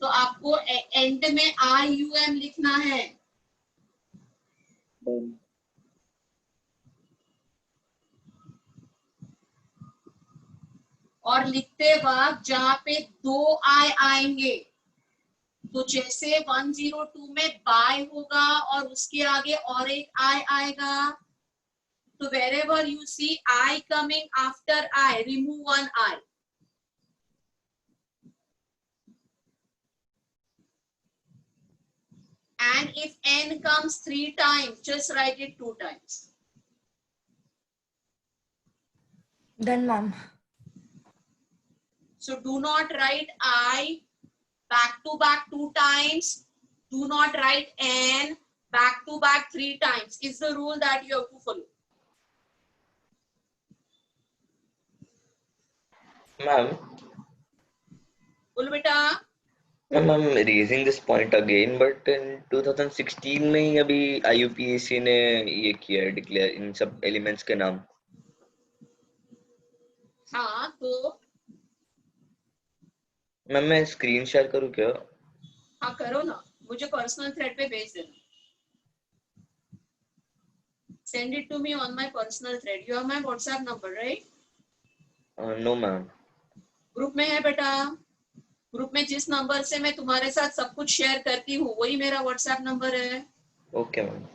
तो आपको एंड में IUM लिखना है। और लिखते वक्त जहां पे 2 I आएंगे, तो जैसे 102 में बाय होगा और उसके आगे और एक I आएगा, तो wherever you see I coming after I, remove one I. And if N comes 3 times, just write it 2 times. Done, ma'am. So do not write I back to back 2 times. Do not write N back to back 3 times. Is the rule that you have to follow. Ma'am, बोलो बेटा। Ma'am I am raising this point again but in 2016 में ही अभी IUPAC ने ये किया है declare in सब elements के नाम। हाँ तो मैम मैं स्क्रीन शेयर करूँ क्या? हाँ करो ना, मुझे पर्सनल थ्रेड पे भेज देना। Send it to me on my personal thread. You have my WhatsApp number, right? No ma'am. Group में है बेटा। ग्रुप में जिस नंबर से मैं तुम्हारे साथ सब कुछ शेयर करती हूँ वही मेरा WhatsApp नंबर है। Okay ma'am.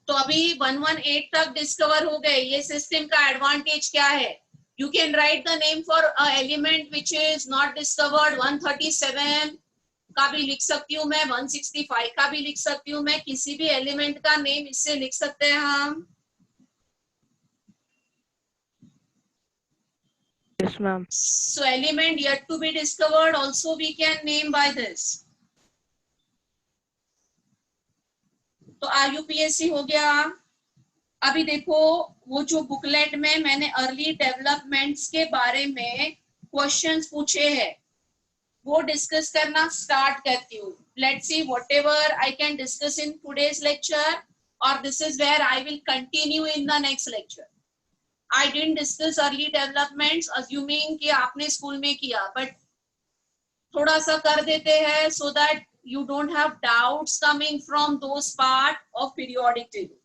तो अभी 118 तक डिस्कवर हो गए। ये सिस्टम का एडवांटेज क्या है? You can write the name for a element which is not discovered। 137 का भी लिख सकती हूँ मैं, 165 का भी लिख सकती हूँ मैं, किसी भी एलिमेंट का नेम इससे लिख सकते हैं हम। Yes, ma'am. So element yet to be discovered also we can name by this। तो IUPAC हो गया। अभी देखो वो जो बुकलेट में मैंने अर्ली डेवलपमेंट्स के बारे में क्वेश्चंस पूछे हैं वो डिस्कस करना स्टार्ट करती हूँ। Let's see whatever I can discuss in today's lecture और this is where I will continue in the next lecture. I didn't discuss early developments assuming कि आपने स्कूल में किया, बट थोड़ा सा कर देते हैं so that you don't have doubts coming from those part of periodic table।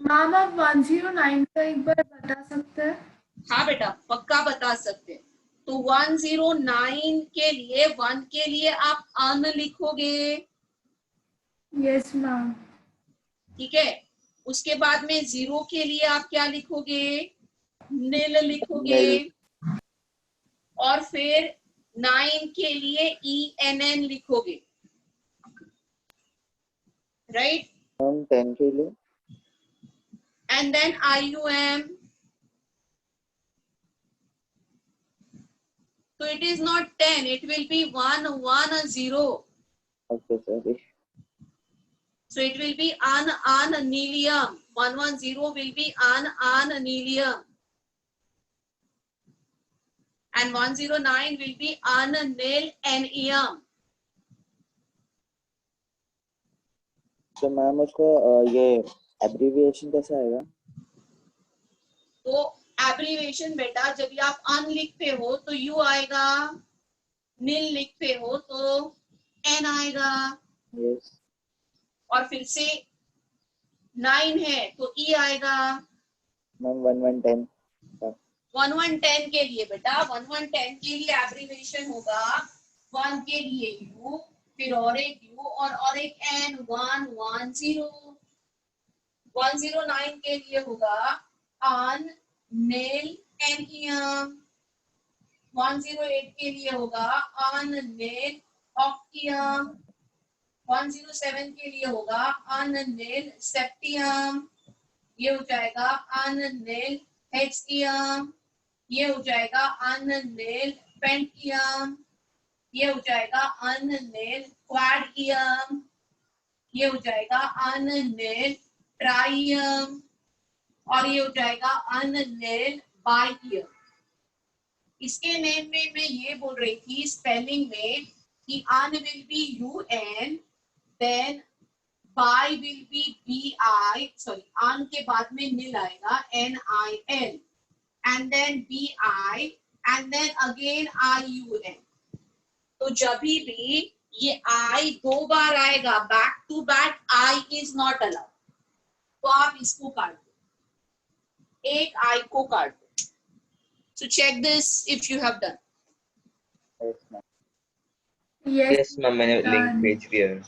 Ma'am आप 109 का एक बार बता सकते हैं? हाँ बेटा पक्का बता सकते हैं। तो 109 के लिए 1 के लिए आप अन लिखोगे। Yes ma'am. ठीक है, उसके बाद में 0 के लिए आप क्या लिखोगे? नील लिखोगे। और फिर 9 के लिए ENN लिखोगे, राइट? 10 के लिए and then IUM। So it is not 10, it will be 1 1 0। Okay sorry. So it will be an anilium। 110 will be an anilium and 109 will be anilenium। तो मैम उसको ये एब्रिविएशन कैसे आएगा? तो एब्रिविएशन बेटा जब भी आप अन लिखते हो तो U आएगा, नील लिखते हो तो N आएगा। यस। और फिर से 9 है तो E आएगा। मैम 1110 1110 के लिए बेटा 1110 के लिए एब्रिविएशन होगा 1 के लिए U, फिर और एक U और एक N। 110। 109 के लिए होगा an nail enium। 108 के लिए होगा an nail octium। 107 के लिए होगा an nail septium। ये हो जाएगा an nail hexium। ये हो जाएगा an nail pentium। ये हो जाएगा an nail quadium। ये हो जाएगा an nail ट्राइयम और ये हो जाएगा अननेल बाइयम। इसके नेम में मैं ये बोल रही थी स्पेलिंग में कि un will be UN, then bi will be BI, sorry un के बाद में निल आएगा NIL and then BI and then again IUN। तो जब भी ये I 2 बार आएगा back to back I is not allowed, तो आप इसको काट दो, एक I को काट दो। So check this if you have done. Yes ma'am मैंने लिंक भेज दिया है।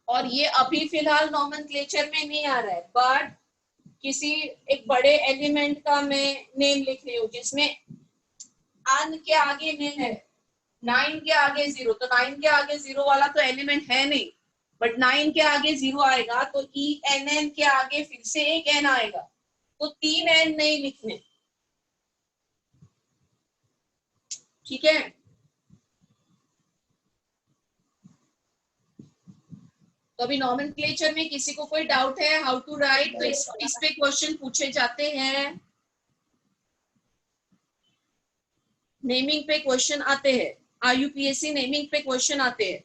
और ये अभी फिलहाल नोमेनक्लेचर में नहीं आ रहा है, बट किसी एक बड़े एलिमेंट का मैं नेम लिख रही हूँ जिसमें अन के आगे निल है, 9 के आगे 0, तो 9 के आगे 0 वाला तो एलिमेंट है नहीं, बट 9 के आगे 0 आएगा तो ENN के आगे फिर से एक N आएगा, तो 3 N नहीं लिखने। ठीक है, तो अभी नॉमेनक्लेचर में किसी को कोई डाउट है हाउ टू राइट, तो इस पे क्वेश्चन पूछे जाते हैं, नेमिंग पे क्वेश्चन आते हैं, IUPAC नेमिंग पे क्वेश्चन आते हैं।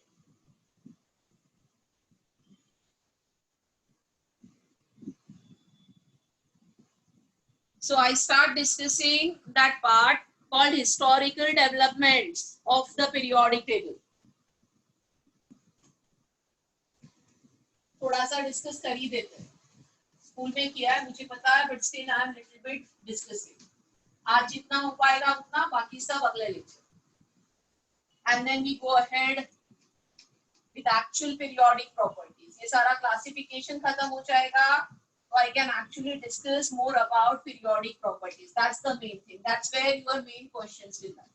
So I start discussing that part called historical developments of the periodic table. थोड़ा सा डिस्कस कर ही देते हैं, स्कूल में किया है मुझे पता है, but still I am little bit discussing. आज जितना हो पाएगा उतना, बाकी सब अगले lecture. And then we go ahead with actual periodic properties. ये सारा क्लासिफिकेशन खत्म हो जाएगा, so I can actually discuss more about periodic properties. That's the main thing. That's where your main questions will come.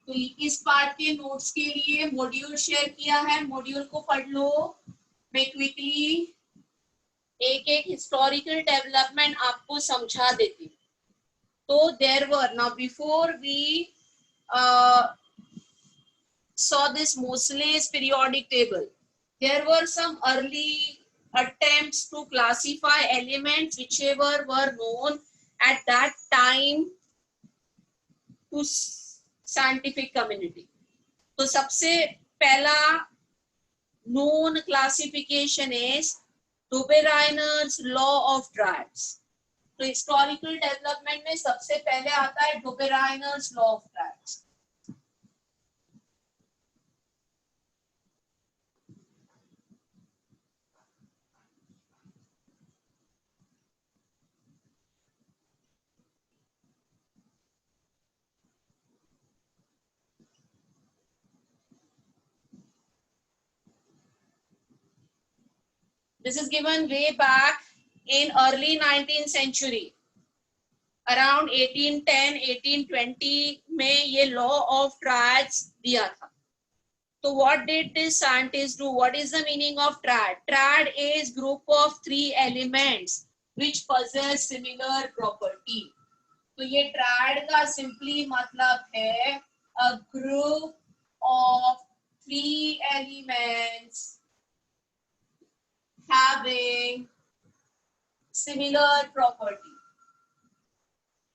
तो इस part के notes के लिए मॉड्यूल शेयर किया है, मॉड्यूल को पढ़ लो। मैं क्विकली एक एक हिस्टोरिकल डेवलपमेंट आपको समझा देती हूँ। तो there were, now before we saw this Moseley's periodic table, there were some early attempts to classify elements whichever were known at that time to scientific community. तो सबसे पहला known classification is Dobereiner's law of triads. तो historical development में सबसे पहले आता है Dobereiner's law of triads. This is given way back in early 19th century. Around 1810, 1820 में ये law of triads दिया था. So what did this scientist do? What is the meaning of triad? Triad is group of 3 elements which possess similar property. तो ये triad का simply मतलब है a group of 3 elements having similar property.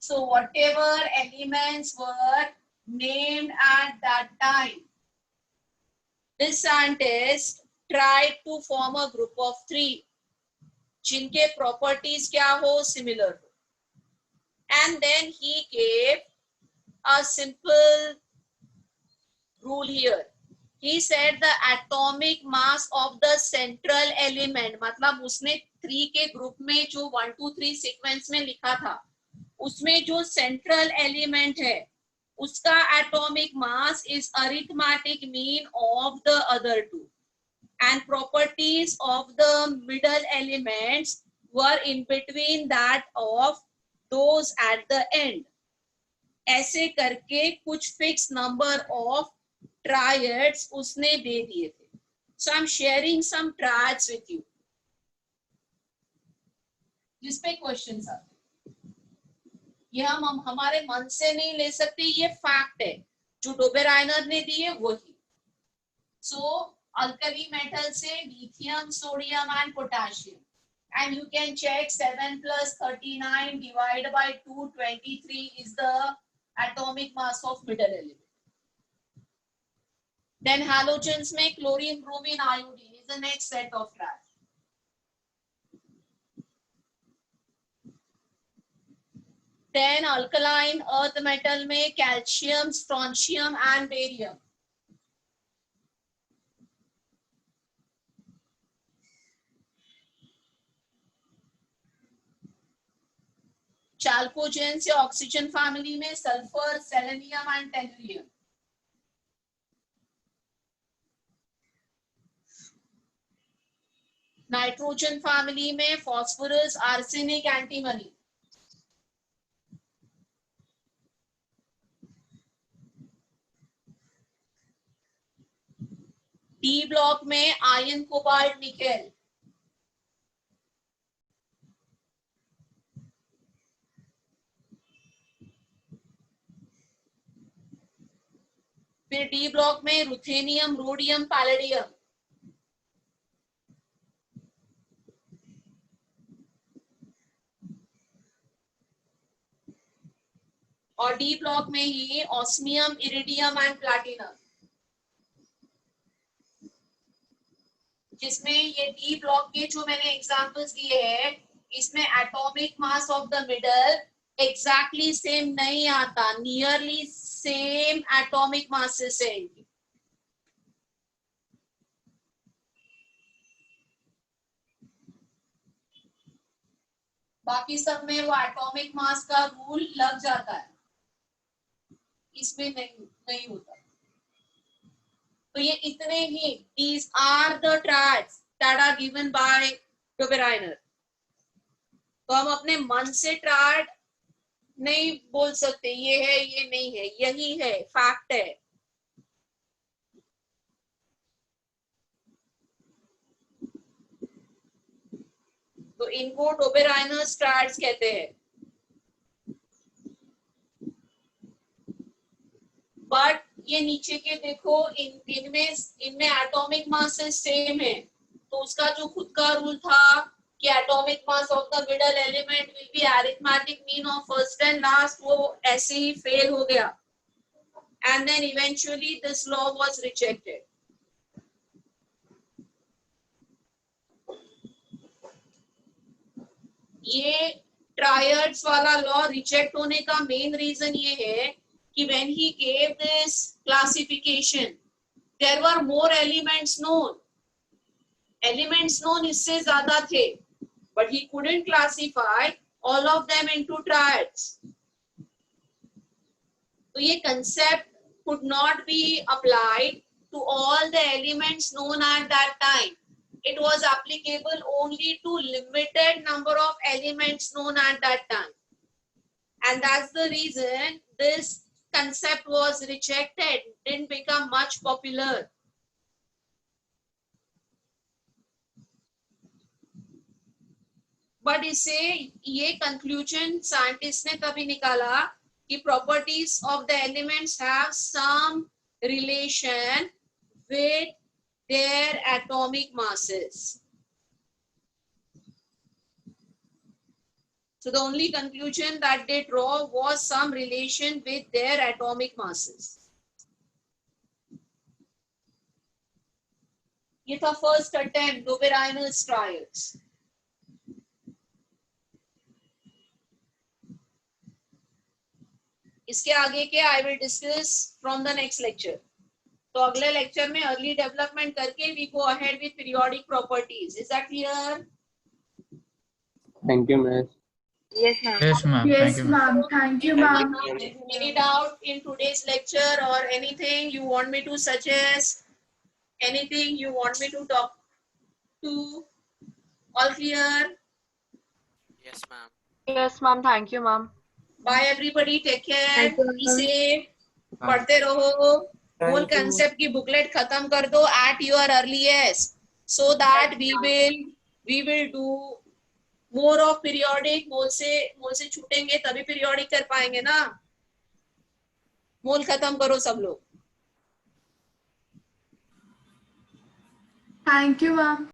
So whatever elements were named at that time, this scientist tried to form a group of 3 जिनके properties क्या हो, similar हो. And then he gave a simple rule here. He said the atomic mass of the central element, मतलब उसने 3 के group में जो 1 2 3 sequence में लिखा था, उसमें जो सेंट्रल एलिमेंट है उसका atomic mass is arithmetic mean of the other 2 and properties of the middle elements were in between that of those at the end. ऐसे करके कुछ फिक्स नंबर ऑफ ट्रायड्स उसने दे दिए थे. So I'm sharing some triads with you. जिस पे questions आते हैं, ये हम हमारे मन से नहीं ले सकते, ये फैक्ट है जो डोबेराइनर ने दिए वही. So alkali metal से lithium, sodium and potassium, and you can check 7 plus 39 divided by 2, 23 is the atomic mass of middle element. Then halogens में chlorine, bromine, iodine is the next set of triad. Then alkaline earth metal में calcium, strontium and barium. chalcogen से oxygen family में sulphur, selenium and tellurium. Nitrogen family में phosphorus, arsenic, antimony. D block में iron, cobalt, nickel. फिर D block में ruthenium, rhodium, palladium. और D block में ही ऑस्मियम, इरिडियम एंड प्लैटिनम। जिसमें ये डी ब्लॉक के जो मैंने एग्जांपल्स दिए हैं, इसमें atomic mass of the middle exactly same नहीं आता, नियरली सेम एटॉमिक मासेस है इनकी। बाकी सब में वो एटॉमिक मास का रूल लग जाता है, इसमें नहीं होता। तो ये इतने ही, these are the trads that are given by Dobereiner। तो हम अपने मन से ट्राड नहीं बोल सकते ये है ये नहीं है, यही है, फैक्ट है। तो इनको डोबेराइनर ट्राड्स कहते हैं। बट ये नीचे के देखो, इनमें एटॉमिक मासेस सेम है, तो उसका जो खुद का रूल था कि atomic mass of the middle element will be arithmetic mean of first and last, वो ऐसे ही फेल हो गया। And then eventually this law was rejected. ये ट्रायड्स वाला लॉ रिजेक्ट होने का मेन रीजन ये है कि when he gave this classification, there were more elements known. Elements known इससे ज्यादा थे, but he couldn't classify all of them into triads. तो ये concept could not be applied to all the elements known at that time. It was applicable only to limited number of elements known at that time. And that's the reason this concept was rejected, didn't become much popular. But इससे ये conclusion scientists ने तभी निकाला कि properties of the elements have some relation with their atomic masses. So the only conclusion that they draw was some relation with their atomic masses. ये था first attempt, Dobereiner's trials. इसके आगे के I will discuss from the next lecture. तो अगले lecture में early development करके we go ahead with periodic properties. Is that clear? Thank you, miss. Yes, ma'am. Yes, ma'am. Yes, Thank you, ma'am. ma'am. Thank you, ma'am. Any doubt in today's lecture or anything you want me to suggest? Anything you want me to talk to? All clear? Yes, ma'am. Yes, ma'am. Thank you, ma'am. Bye everybody. Take care. Thank you, Be ma'am. safe. पढ़ते रहो. Whole concept की booklet खत्म कर दो at your earliest, so that we will do more of periodic. मोल से छूटेंगे तभी periodic कर पाएंगे ना. मोल खत्म करो सब लोग. Thank you, ma'am.